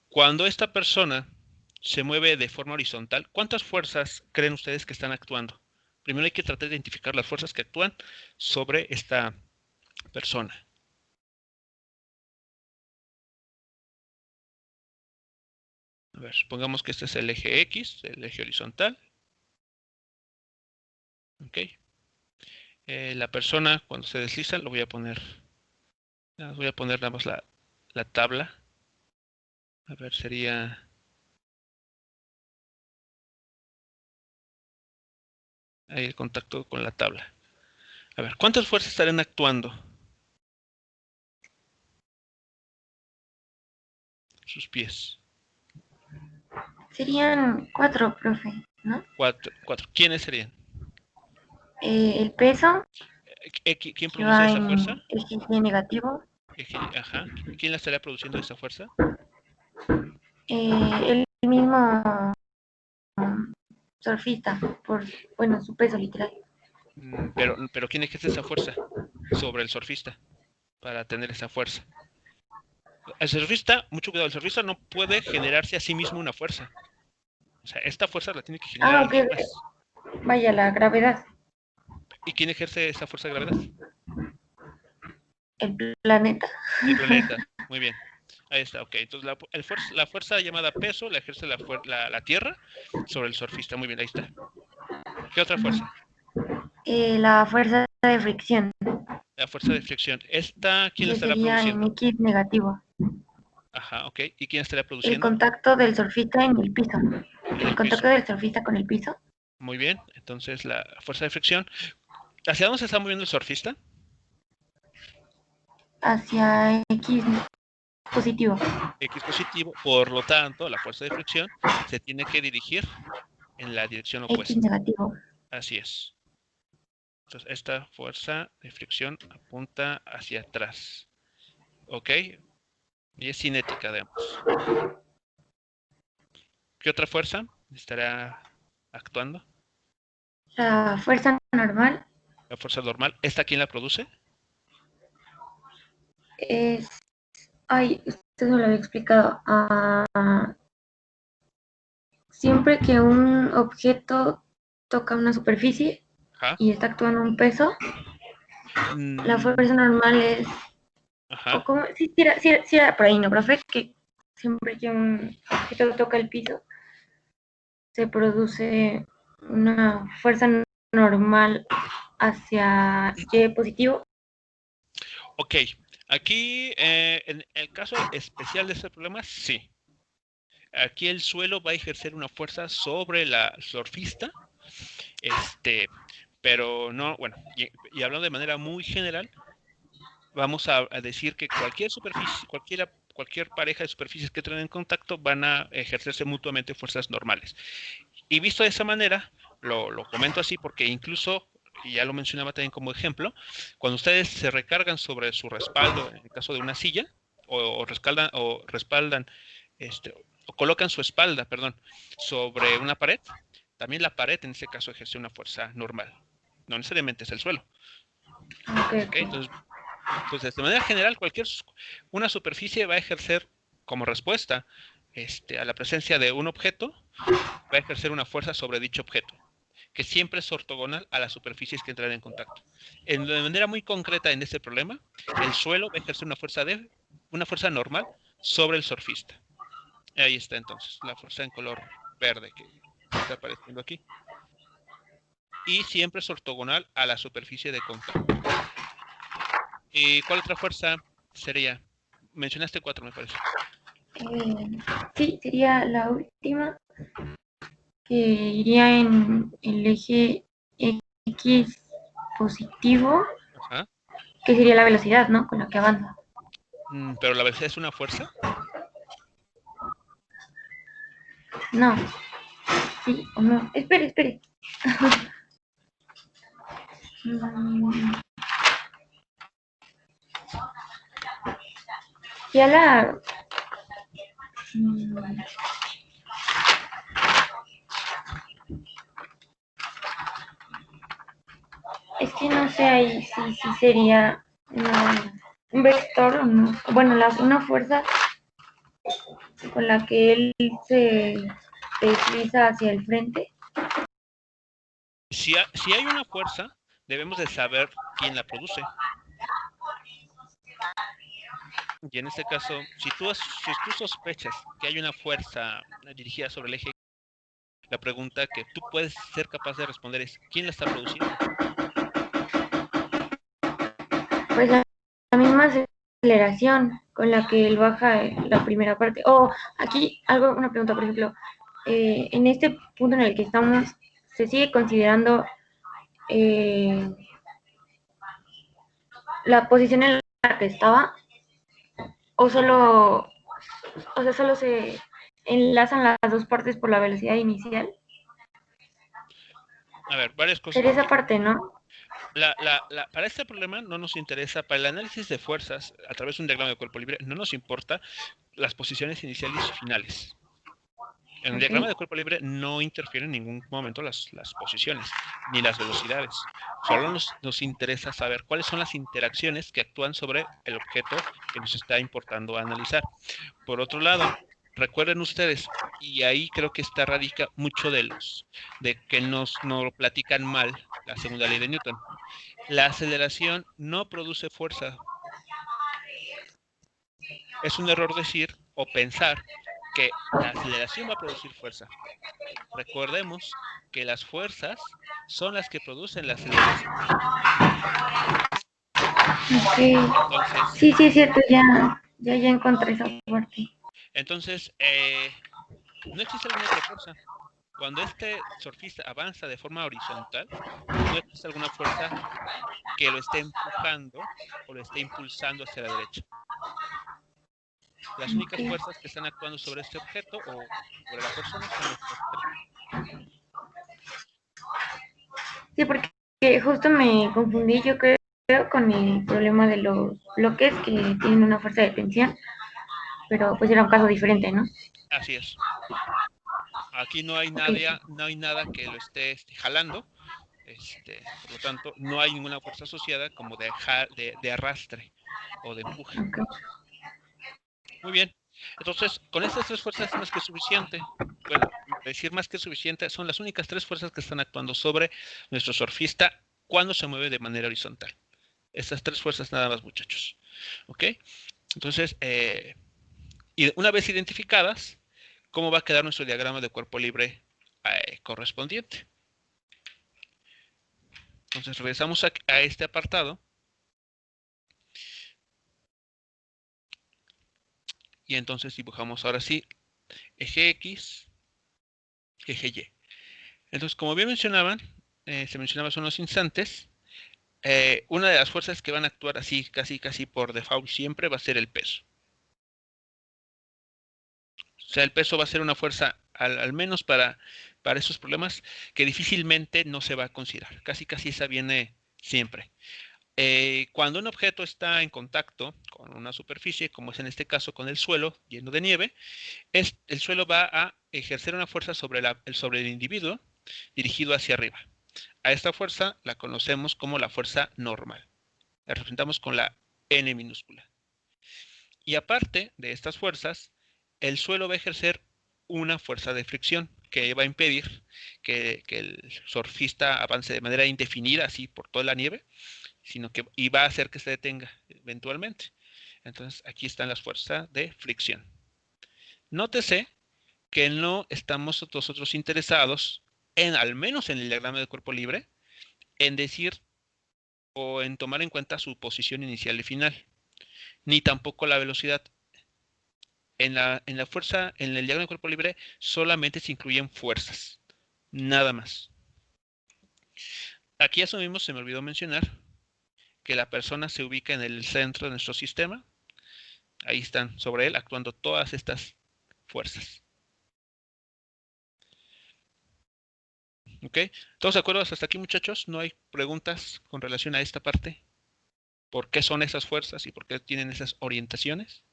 cuando esta persona se mueve de forma horizontal, ¿cuántas fuerzas creen ustedes que están actuando? Primero hay que tratar de identificar las fuerzas que actúan sobre esta persona. A ver, supongamos que este es el eje X, el eje horizontal. Ok. La persona, cuando se desliza, voy a poner nada más la tabla. A ver, sería... ahí el contacto con la tabla. A ver, ¿cuántas fuerzas estarán actuando? Sus pies. Serían 4, profe, ¿no? 4. ¿Quiénes serían? El peso ¿Quién que produce va esa en fuerza? eje Y negativo. Ajá. ¿Quién la estaría produciendo esa fuerza? El mismo surfista, bueno, su peso literal. Pero ¿quién ejerce esa fuerza sobre el surfista para tener esa fuerza? El surfista, mucho cuidado, el surfista no puede generarse a sí mismo una fuerza. O sea, esta fuerza la tiene que generar alguien Ok. más. Vaya, la gravedad. ¿Y quién ejerce esa fuerza de gravedad? El planeta. El planeta. Muy bien. Ahí está, ok. Entonces la fuerza llamada peso la ejerce la Tierra sobre el surfista. Muy bien, ahí está. ¿Qué otra fuerza? La fuerza de fricción, La fuerza de fricción. ¿Esta quién la que estará sería produciendo? en X negativo. Ajá, ok. ¿Y quién estará El produciendo? contacto del surfista en el piso. En El el contacto piso. del surfista con el piso Muy bien. Entonces la fuerza de fricción. ¿Hacia dónde se está moviendo el surfista? hacia X positivo. X positivo. Por lo tanto, la fuerza de fricción se tiene que dirigir en la dirección X opuesta. negativo. Así es. Entonces, esta fuerza de fricción apunta hacia atrás. ¿Ok? Y es cinética, digamos. ¿Qué otra fuerza estará actuando? La fuerza normal La fuerza normal. ¿Esta quién la produce? es... Ay, esto no lo había explicado. Siempre que un objeto toca una superficie Ajá. y está actuando un peso, la Mm, fuerza normal es... ajá. O como, sí, sí era por ahí, ¿no, profe? Que siempre que un objeto toca el piso, se produce una fuerza normal hacia Y positivo. Ok. Aquí, en el caso especial de este problema, sí. Aquí el suelo va a ejercer una fuerza sobre la surfista. Pero no, bueno, y hablando de manera muy general, vamos a decir que cualquier superficie, cualquier pareja de superficies que entren en contacto van a ejercerse mutuamente fuerzas normales. Y visto de esa manera, lo comento así porque incluso, y ya lo mencionaba también como ejemplo, cuando ustedes se recargan sobre su respaldo, en el caso de una silla, o respaldan, o colocan su espalda, perdón, sobre una pared, también la pared en ese caso ejerce una fuerza normal. No necesariamente es el suelo. Okay. ¿Okay? Entonces, de manera general, una superficie va a ejercer como respuesta a la presencia de un objeto, va a ejercer una fuerza sobre dicho objeto, que siempre es ortogonal a las superficies que entran en contacto. De manera muy concreta en este problema, el suelo va a ejercer una fuerza normal sobre el surfista. Ahí está entonces, la fuerza en color verde que está apareciendo aquí. Y siempre es ortogonal a la superficie de contacto. ¿Y cuál otra fuerza sería? Mencionaste 4, me parece. Sí, sería la última, que iría en el eje X positivo, Ajá. que sería la velocidad, ¿no? Con la que avanza. Pero la velocidad es una fuerza. No. Sí o no. Espere. Ya la... Es que no sé ahí si sería un vector o no. Bueno, una fuerza con la que él se desliza hacia el frente. Si hay una fuerza, debemos de saber quién la produce. Y en este caso, si tú sospechas que hay una fuerza dirigida sobre el eje, la pregunta que tú puedes ser capaz de responder es ¿quién la está produciendo? Pues la misma aceleración con la que él baja la primera parte. Aquí una pregunta, por ejemplo, en este punto en el que estamos, ¿se sigue considerando la posición en la que estaba? ¿O solo se enlazan las dos partes por la velocidad inicial? A ver, varias cosas Sería aquí. esa parte, ¿no? Para este problema no nos interesa, para el análisis de fuerzas a través de un diagrama de cuerpo libre, no nos importa las posiciones iniciales y finales. En el diagrama de cuerpo libre no interfieren en ningún momento las posiciones, ni las velocidades. Solo nos interesa saber cuáles son las interacciones que actúan sobre el objeto que nos está importando analizar. Por otro lado, recuerden ustedes, y ahí creo que radica mucho de que nos lo platican mal la segunda ley de Newton. La aceleración no produce fuerza. Es un error decir o pensar que la aceleración va a producir fuerza. Recordemos que las fuerzas son las que producen la aceleración. Ok. Entonces, Sí, es cierto, ya encontré esa parte. entonces no existe alguna otra fuerza. Cuando este surfista avanza de forma horizontal, no existe alguna fuerza que lo esté empujando o lo esté impulsando hacia la derecha. Las únicas Ok. fuerzas que están actuando sobre este objeto o sobre la persona son estas tres. Sí, porque justo me confundí, yo creo, con el problema de los bloques que tienen una fuerza de tensión, pero pues era un caso diferente, ¿no? Así es. Aquí no hay Ok. nada que lo esté jalando. Por lo tanto, no hay ninguna fuerza asociada como de arrastre o de empuje. Ok. Muy bien. Entonces, con estas tres fuerzas es más que suficiente. Bueno, decir más que suficiente, son las únicas tres fuerzas que están actuando sobre nuestro surfista cuando se mueve de manera horizontal. Estas tres fuerzas nada más, muchachos. ¿Ok? Entonces, y una vez identificadas, ¿cómo va a quedar nuestro diagrama de cuerpo libre correspondiente? Entonces, regresamos a este apartado. Y entonces dibujamos ahora sí eje X, eje Y. Entonces, como bien mencionaban, se mencionaba hace unos instantes, una de las fuerzas que van a actuar así, casi por default siempre va a ser el peso. O sea, el peso va a ser una fuerza, al menos para esos problemas, que difícilmente no se va a considerar. Casi esa viene siempre. Cuando un objeto está en contacto con una superficie, como es en este caso con el suelo lleno de nieve, el suelo va a ejercer una fuerza sobre el individuo dirigido hacia arriba. A esta fuerza la conocemos como la fuerza normal. La representamos con la N minúscula. Y aparte de estas fuerzas, el suelo va a ejercer una fuerza de fricción que va a impedir que el surfista avance de manera indefinida así por toda la nieve, y va a hacer que se detenga eventualmente. Entonces aquí están las fuerzas de fricción. Nótese que no estamos nosotros interesados al menos en el diagrama de cuerpo libre, en decir o en tomar en cuenta su posición inicial y final, ni tampoco la velocidad. En la fuerza, en el diagrama de cuerpo libre, solamente se incluyen fuerzas, nada más. Aquí asumimos, se me olvidó mencionar, que la persona se ubica en el centro de nuestro sistema. Ahí están sobre él actuando todas estas fuerzas. ¿Ok? ¿Todos de acuerdo hasta aquí, muchachos? ¿No hay preguntas con relación a esta parte? ¿Por qué son esas fuerzas y por qué tienen esas orientaciones?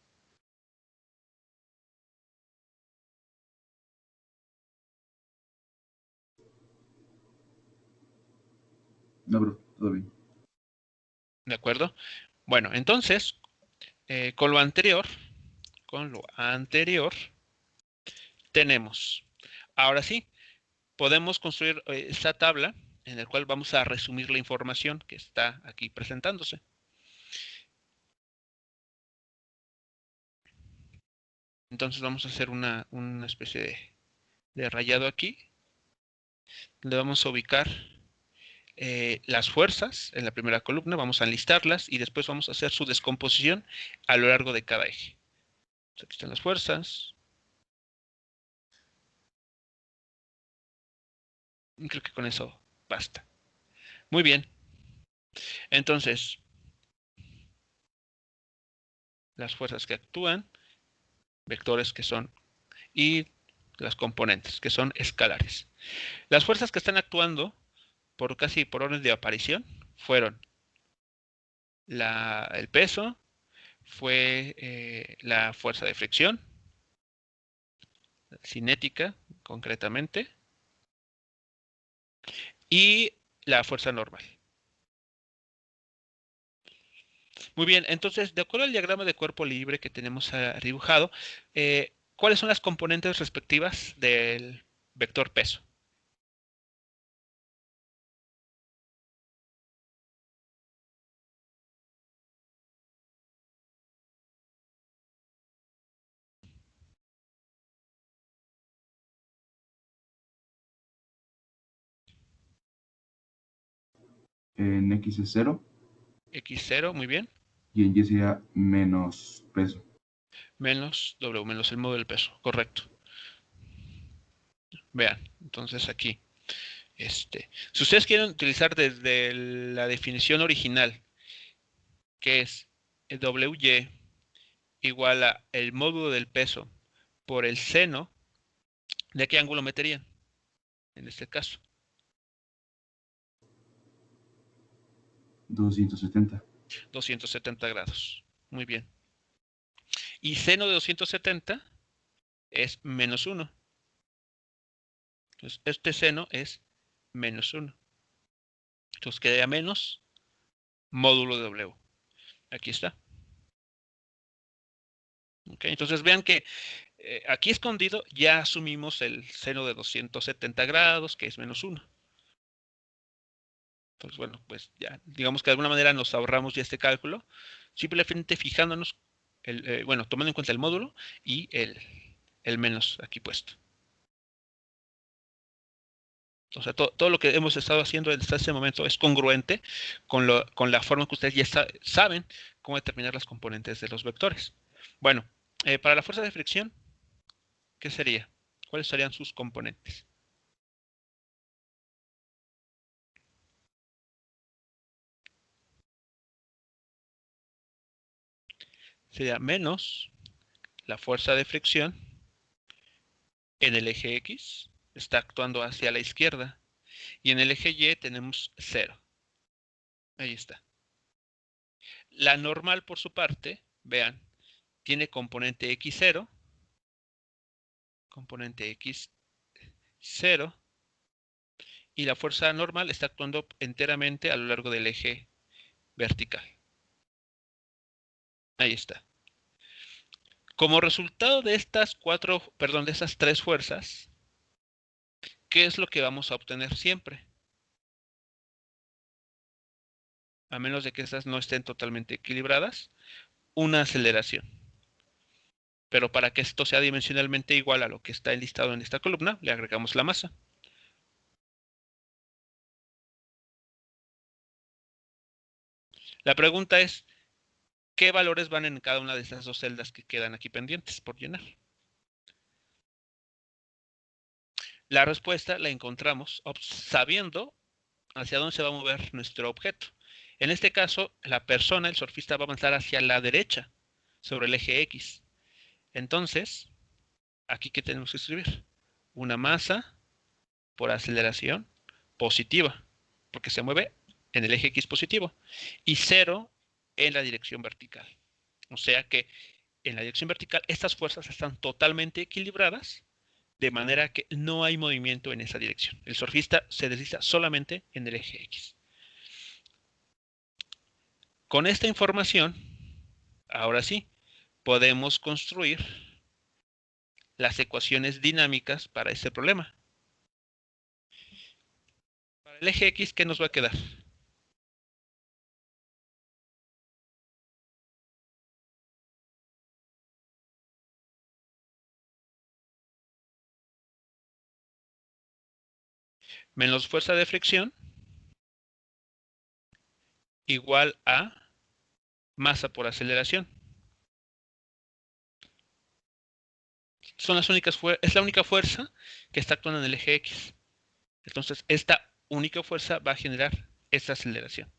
No, bro, todo bien. ¿De acuerdo? Bueno, entonces, con lo anterior, tenemos, ahora sí, podemos construir esta tabla en la cual vamos a resumir la información que está aquí presentándose. Entonces vamos a hacer una especie de rayado aquí. Le vamos a ubicar las fuerzas en la primera columna, vamos a enlistarlas y después vamos a hacer su descomposición a lo largo de cada eje. Entonces, aquí están las fuerzas. Creo que con eso basta. Muy bien. Entonces, las fuerzas que actúan, vectores que son, y las componentes que son escalares. Las fuerzas que están actuando casi por orden de aparición fueron el peso, fue la fuerza de fricción, cinética concretamente, y la fuerza normal. Muy bien, entonces, de acuerdo al diagrama de cuerpo libre que tenemos dibujado, ¿cuáles son las componentes respectivas del vector peso? En X es 0 X0, muy bien. y en Y sería menos peso. Menos W, menos el módulo del peso, correcto. Vean, entonces aquí, si ustedes quieren utilizar desde la definición original, que es el WY igual a el módulo del peso por el seno, ¿de qué ángulo meterían? En este caso, 270. 270 grados. Muy bien. Y seno de 270 es menos 1. Entonces, este seno es menos 1. Entonces quedaría menos módulo de W. Aquí está. Okay, entonces vean que aquí escondido ya asumimos el seno de 270 grados, que es menos 1. Entonces, bueno, pues ya, digamos que de alguna manera nos ahorramos ya este cálculo, simplemente fijándonos, bueno, tomando en cuenta el módulo y el menos aquí puesto. O sea, todo lo que hemos estado haciendo hasta este momento es congruente con la forma que ustedes ya saben cómo determinar las componentes de los vectores. Bueno, para la fuerza de fricción, ¿qué sería? ¿Cuáles serían sus componentes? Sería menos la fuerza de fricción en el eje X, está actuando hacia la izquierda, y en el eje Y tenemos 0. Ahí está. La normal, por su parte, vean, tiene componente X0, componente X0, y la fuerza normal está actuando enteramente a lo largo del eje vertical. Ahí está. Como resultado de estas de esas tres fuerzas, ¿qué es lo que vamos a obtener siempre? A menos de que estas no estén totalmente equilibradas, una aceleración. Pero para que esto sea dimensionalmente igual a lo que está enlistado en esta columna, le agregamos la masa. La pregunta es, ¿qué valores van en cada una de estas dos celdas que quedan aquí pendientes por llenar? La respuesta la encontramos sabiendo hacia dónde se va a mover nuestro objeto. En este caso, la persona, el surfista, va a avanzar hacia la derecha sobre el eje X. Entonces, aquí ¿qué tenemos que escribir? Una masa por aceleración positiva, porque se mueve en el eje X positivo, y 0 en la dirección vertical. O sea que en la dirección vertical estas fuerzas están totalmente equilibradas, de manera que no hay movimiento en esa dirección. El surfista se desliza solamente en el eje X. Con esta información, ahora sí, podemos construir las ecuaciones dinámicas para este problema. Para el eje X, ¿qué nos va a quedar? Menos fuerza de fricción igual a masa por aceleración. Es la única fuerza que está actuando en el eje X. Entonces, esta única fuerza va a generar esta aceleración.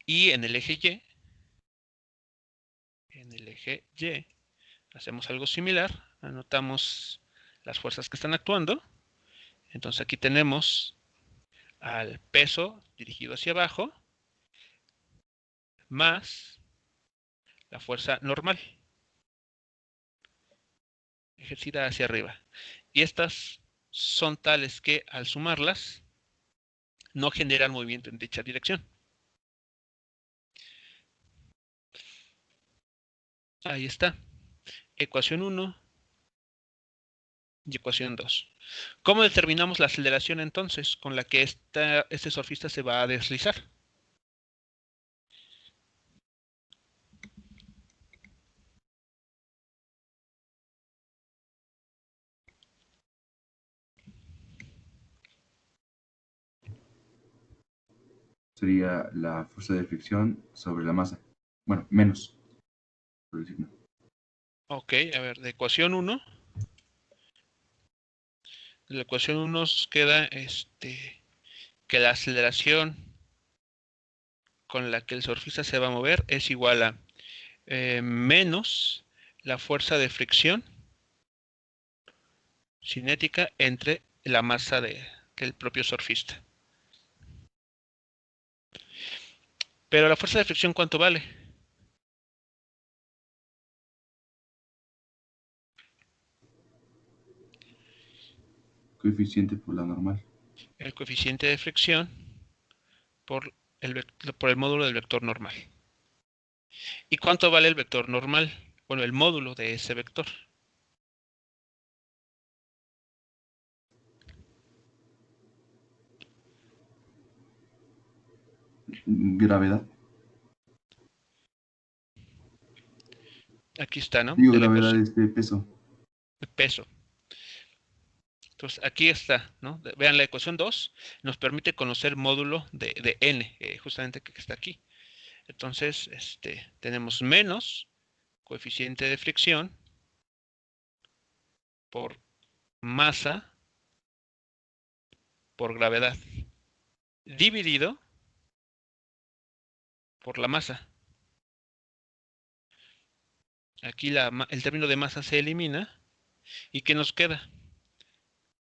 Y en el eje Y, hacemos algo similar. Anotamos las fuerzas que están actuando. Entonces, aquí tenemos al peso dirigido hacia abajo más la fuerza normal ejercida hacia arriba. Y estas son tales que al sumarlas no generan movimiento en dicha dirección. Ahí está. Ecuación 1 y ecuación 2. ¿Cómo determinamos la aceleración entonces con la que este surfista se va a deslizar? sería la fuerza de fricción sobre la masa. Bueno, menos, por el signo. Ok, a ver, de ecuación 1. De la ecuación 1 nos queda que la aceleración con la que el surfista se va a mover es igual a menos la fuerza de fricción cinética entre la masa del propio surfista. Pero la fuerza de fricción, ¿cuánto vale? Coeficiente por la normal. El coeficiente de fricción por el módulo del vector normal. ¿Y cuánto vale el vector normal? Bueno, el módulo de ese vector. Gravedad. Aquí está, ¿no? Digo, De la gravedad ecuación, peso. peso. Entonces, aquí está, ¿no? Vean, la ecuación 2 nos permite conocer módulo de n, justamente que está aquí. Entonces, tenemos menos coeficiente de fricción por masa por gravedad dividido por la masa. Aquí el término de masa se elimina. ¿Y qué nos queda?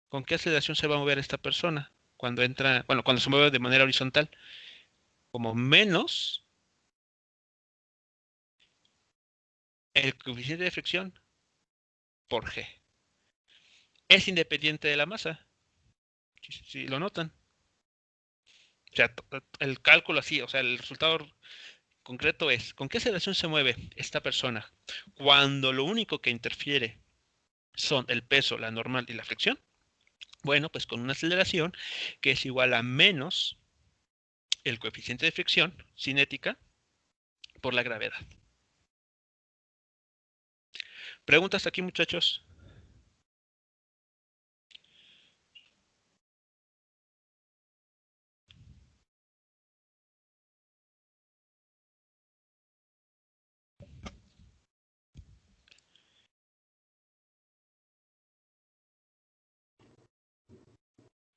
¿Con qué aceleración se va a mover esta persona cuando entra, bueno, cuando se mueve de manera horizontal? Como menos el coeficiente de fricción por g. Es independiente de la masa. Si lo notan. O sea, el cálculo así, o sea, el resultado concreto es, ¿con qué aceleración se mueve esta persona cuando lo único que interfiere son el peso, la normal y la fricción? Bueno, pues con una aceleración que es igual a menos el coeficiente de fricción cinética por la gravedad. ¿Preguntas aquí, muchachos?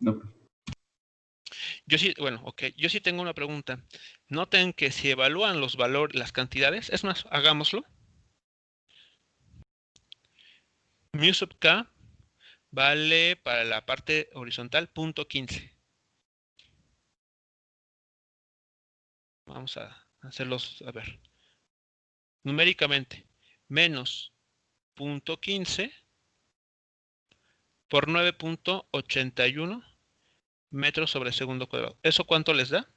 No, Yo sí, bueno, ok, yo sí tengo una pregunta. Noten que si evalúan los valores, las cantidades, es más, hagámoslo. Mu sub k vale para la parte horizontal 0.15. Vamos a hacerlos, a ver. Numéricamente, menos 0.15 por 9.81 metros sobre segundo cuadrado. ¿Eso cuánto les da?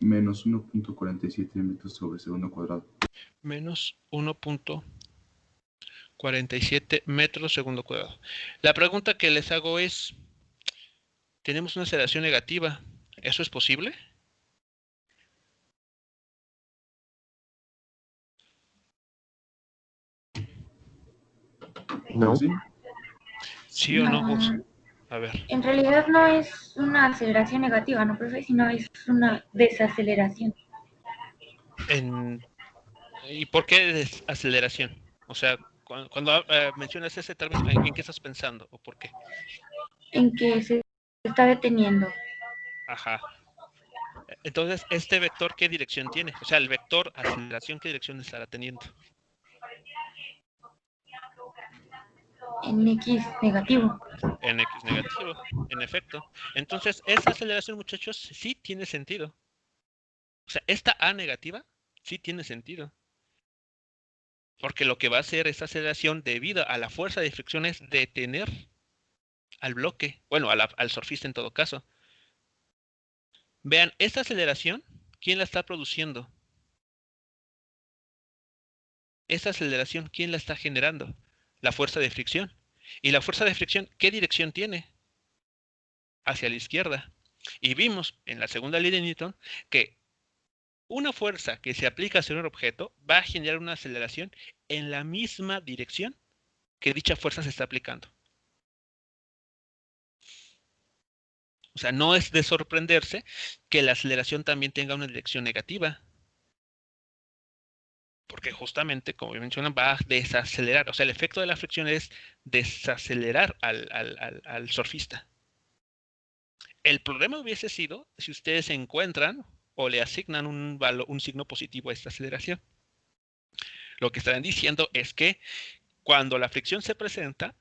menos 1.47 metros sobre segundo cuadrado. Menos 1.47 metros segundo cuadrado. La pregunta que les hago es, tenemos una aceleración negativa. ¿Eso es posible? No. ¿Sí? ¿Sí o no, Gus? No, A ver. en realidad no es una aceleración negativa, ¿no, profe? Sino es una desaceleración. ¿Y por qué desaceleración? O sea, cuando mencionas ese término, ¿en qué estás pensando o por qué? En que se está deteniendo. Ajá. Entonces, ¿este vector qué dirección tiene? O sea, el vector aceleración, ¿qué dirección estará teniendo? En X negativo. En X negativo, en efecto. Entonces, esa aceleración, muchachos, sí tiene sentido. O sea, esta A negativa sí tiene sentido. Porque lo que va a hacer esta aceleración debido a la fuerza de fricción es detener al bloque. Bueno, al surfista en todo caso. Vean, esta aceleración, ¿quién la está produciendo? Esta aceleración, ¿quién la está generando? La fuerza de fricción. ¿Y la fuerza de fricción qué dirección tiene? Hacia la izquierda. Y vimos en la segunda ley de Newton que una fuerza que se aplica sobre un objeto va a generar una aceleración en la misma dirección que dicha fuerza se está aplicando. O sea, no es de sorprenderse que la aceleración también tenga una dirección negativa. Porque justamente, como mencionan, va a desacelerar. O sea, el efecto de la fricción es desacelerar al surfista. El problema hubiese sido si ustedes encuentran o le asignan un signo positivo a esta aceleración. Lo que estarán diciendo es que cuando la fricción se presenta,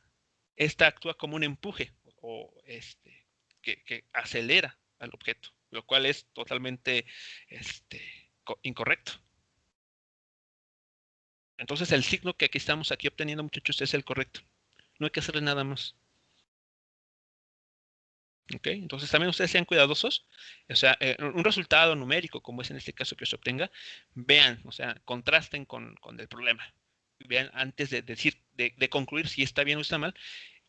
esta actúa como un empuje o que acelera al objeto, lo cual es totalmente incorrecto. Entonces el signo que estamos aquí obteniendo, muchachos, es el correcto. No hay que hacerle nada más. ¿Ok? Entonces también ustedes sean cuidadosos. O sea, un resultado numérico, como es en este caso que se obtenga, vean, o sea, contrasten con el problema. Vean antes de decir, de concluir si está bien o está mal,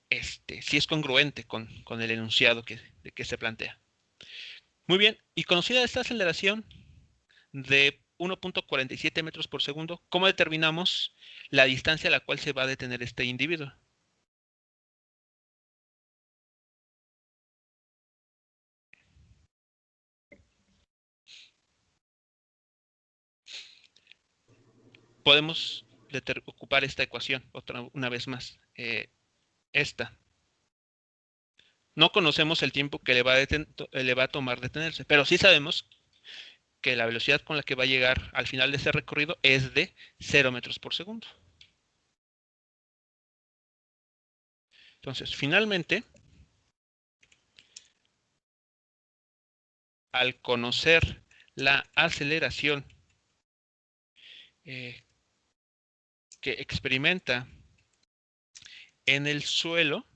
si es congruente con el enunciado que se plantea. Muy bien, y conocida esta aceleración de 1.47 metros por segundo, ¿cómo determinamos la distancia a la cual se va a detener este individuo? Podemos ocupar esta ecuación una vez más. Esta. No conocemos el tiempo que le va a tomar detenerse, pero sí sabemos que la velocidad con la que va a llegar al final de ese recorrido es de 0 metros por segundo. Entonces, finalmente, al conocer la aceleración que experimenta en el suelo,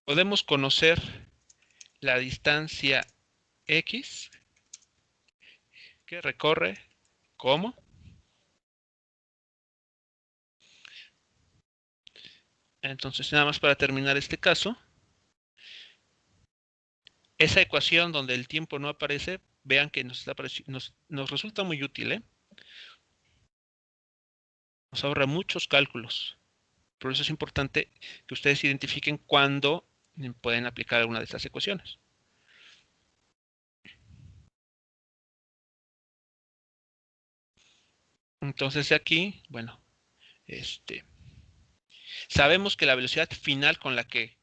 podemos conocer la distancia X que recorre como entonces nada más para terminar este caso, esa ecuación donde el tiempo no aparece, vean que nos resulta muy útil, nos ahorra muchos cálculos. Por eso es importante que ustedes identifiquen cuándo pueden aplicar alguna de estas ecuaciones. Entonces aquí, bueno, sabemos que la velocidad final con la que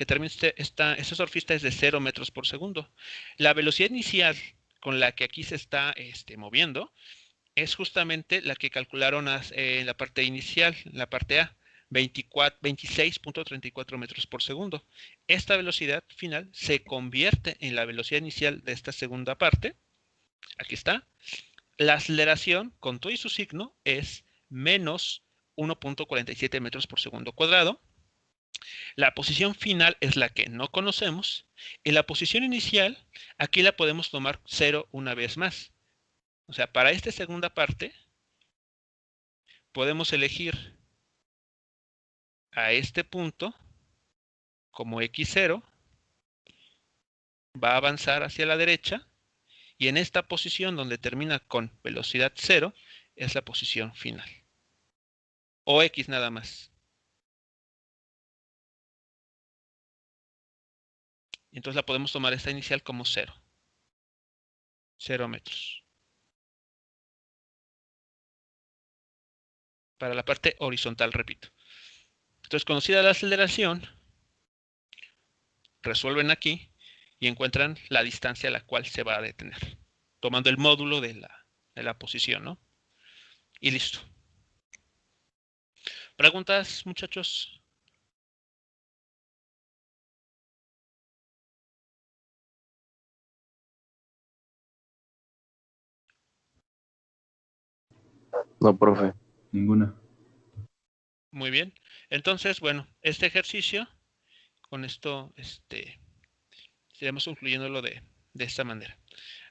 termina este surfista es de 0 metros por segundo. La velocidad inicial con la que aquí se está moviendo es justamente la que calcularon en la parte inicial, en la parte A, 26.34 metros por segundo. Esta velocidad final se convierte en la velocidad inicial de esta segunda parte. Aquí está. La aceleración, con todo y su signo, es menos 1.47 metros por segundo cuadrado. La posición final es la que no conocemos. Y la posición inicial, aquí la podemos tomar 0 una vez más. O sea, para esta segunda parte, podemos elegir a este punto como x0, va a avanzar hacia la derecha, y en esta posición donde termina con velocidad 0, es la posición final. O x nada más. Entonces la podemos tomar esta inicial como 0. 0 metros. Para la parte horizontal, repito. Entonces, conocida la aceleración, resuelven aquí y encuentran la distancia a la cual se va a detener, tomando el módulo de la posición, ¿no? Y listo. ¿Preguntas, muchachos? No, profe. Ninguna. Muy bien. Entonces, bueno, este ejercicio, con esto, iremos concluyéndolo de esta manera.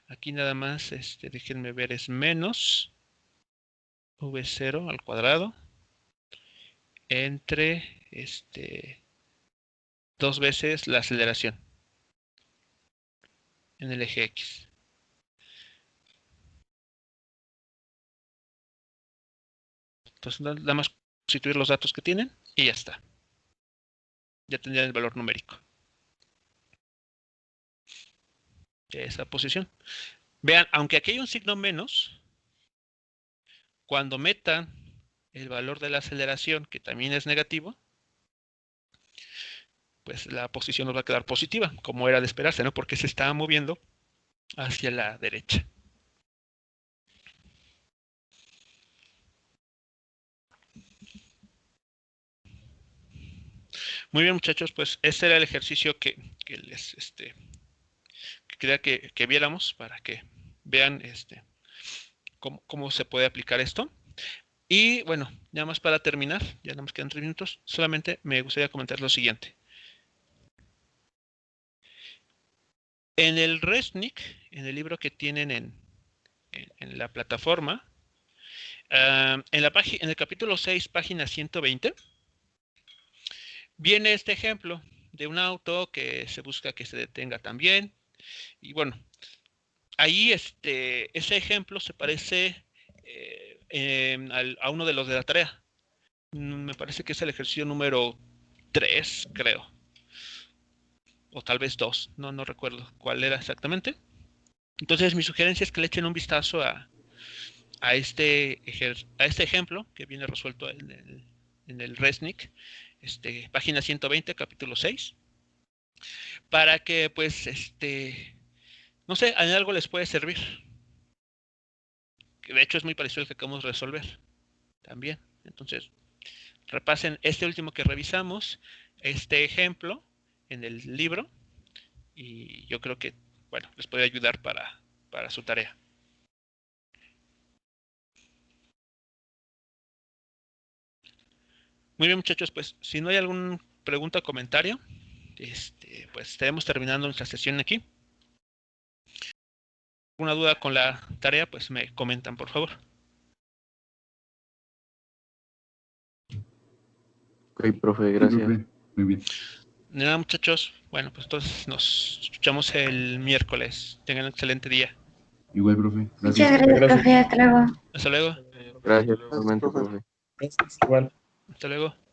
Aquí nada más, déjenme ver, es menos V0 al cuadrado entre 2 veces la aceleración en el eje X. Entonces nada más sustituir los datos que tienen y ya está. Ya tendrían el valor numérico de esa posición. Vean, aunque aquí hay un signo menos, cuando metan el valor de la aceleración, que también es negativo, pues la posición nos va a quedar positiva, como era de esperarse, ¿no? Porque se estaba moviendo hacia la derecha. Muy bien, muchachos, pues ese era el ejercicio que les que quería que viéramos para que vean cómo se puede aplicar esto. Y bueno, ya más para terminar, ya nada más quedan 3 minutos, solamente me gustaría comentar lo siguiente. En el RESNIC, en el libro que tienen en la plataforma, en el capítulo 6, página 120, viene este ejemplo de un auto que se busca que se detenga también. Y bueno, ahí ese ejemplo se parece a uno de los de la tarea. Me parece que es el ejercicio número 3, creo. O tal vez 2, no recuerdo cuál era exactamente. Entonces mi sugerencia es que le echen un vistazo a este ejemplo que viene resuelto en el RESNIC, página 120, capítulo 6, para que pues no sé, en algo les puede servir. Que de hecho es muy parecido al que acabamos de resolver también. Entonces, repasen este último que revisamos, este ejemplo en el libro, y yo creo que, bueno, les puede ayudar para su tarea. Muy bien, muchachos, pues si no hay alguna pregunta o comentario, pues estaremos terminando nuestra sesión aquí. ¿Alguna duda con la tarea? Pues me comentan, por favor. Ok, profe, Sí, gracias. profe. Muy bien. De nada, muchachos. Bueno, pues entonces nos escuchamos el miércoles. Tengan un excelente día. Igual, profe. Muchas Gracias. gracias, Gracias. profe. Hasta luego. Hasta luego. Gracias, igualmente, profe. Gracias, igual. Hasta luego.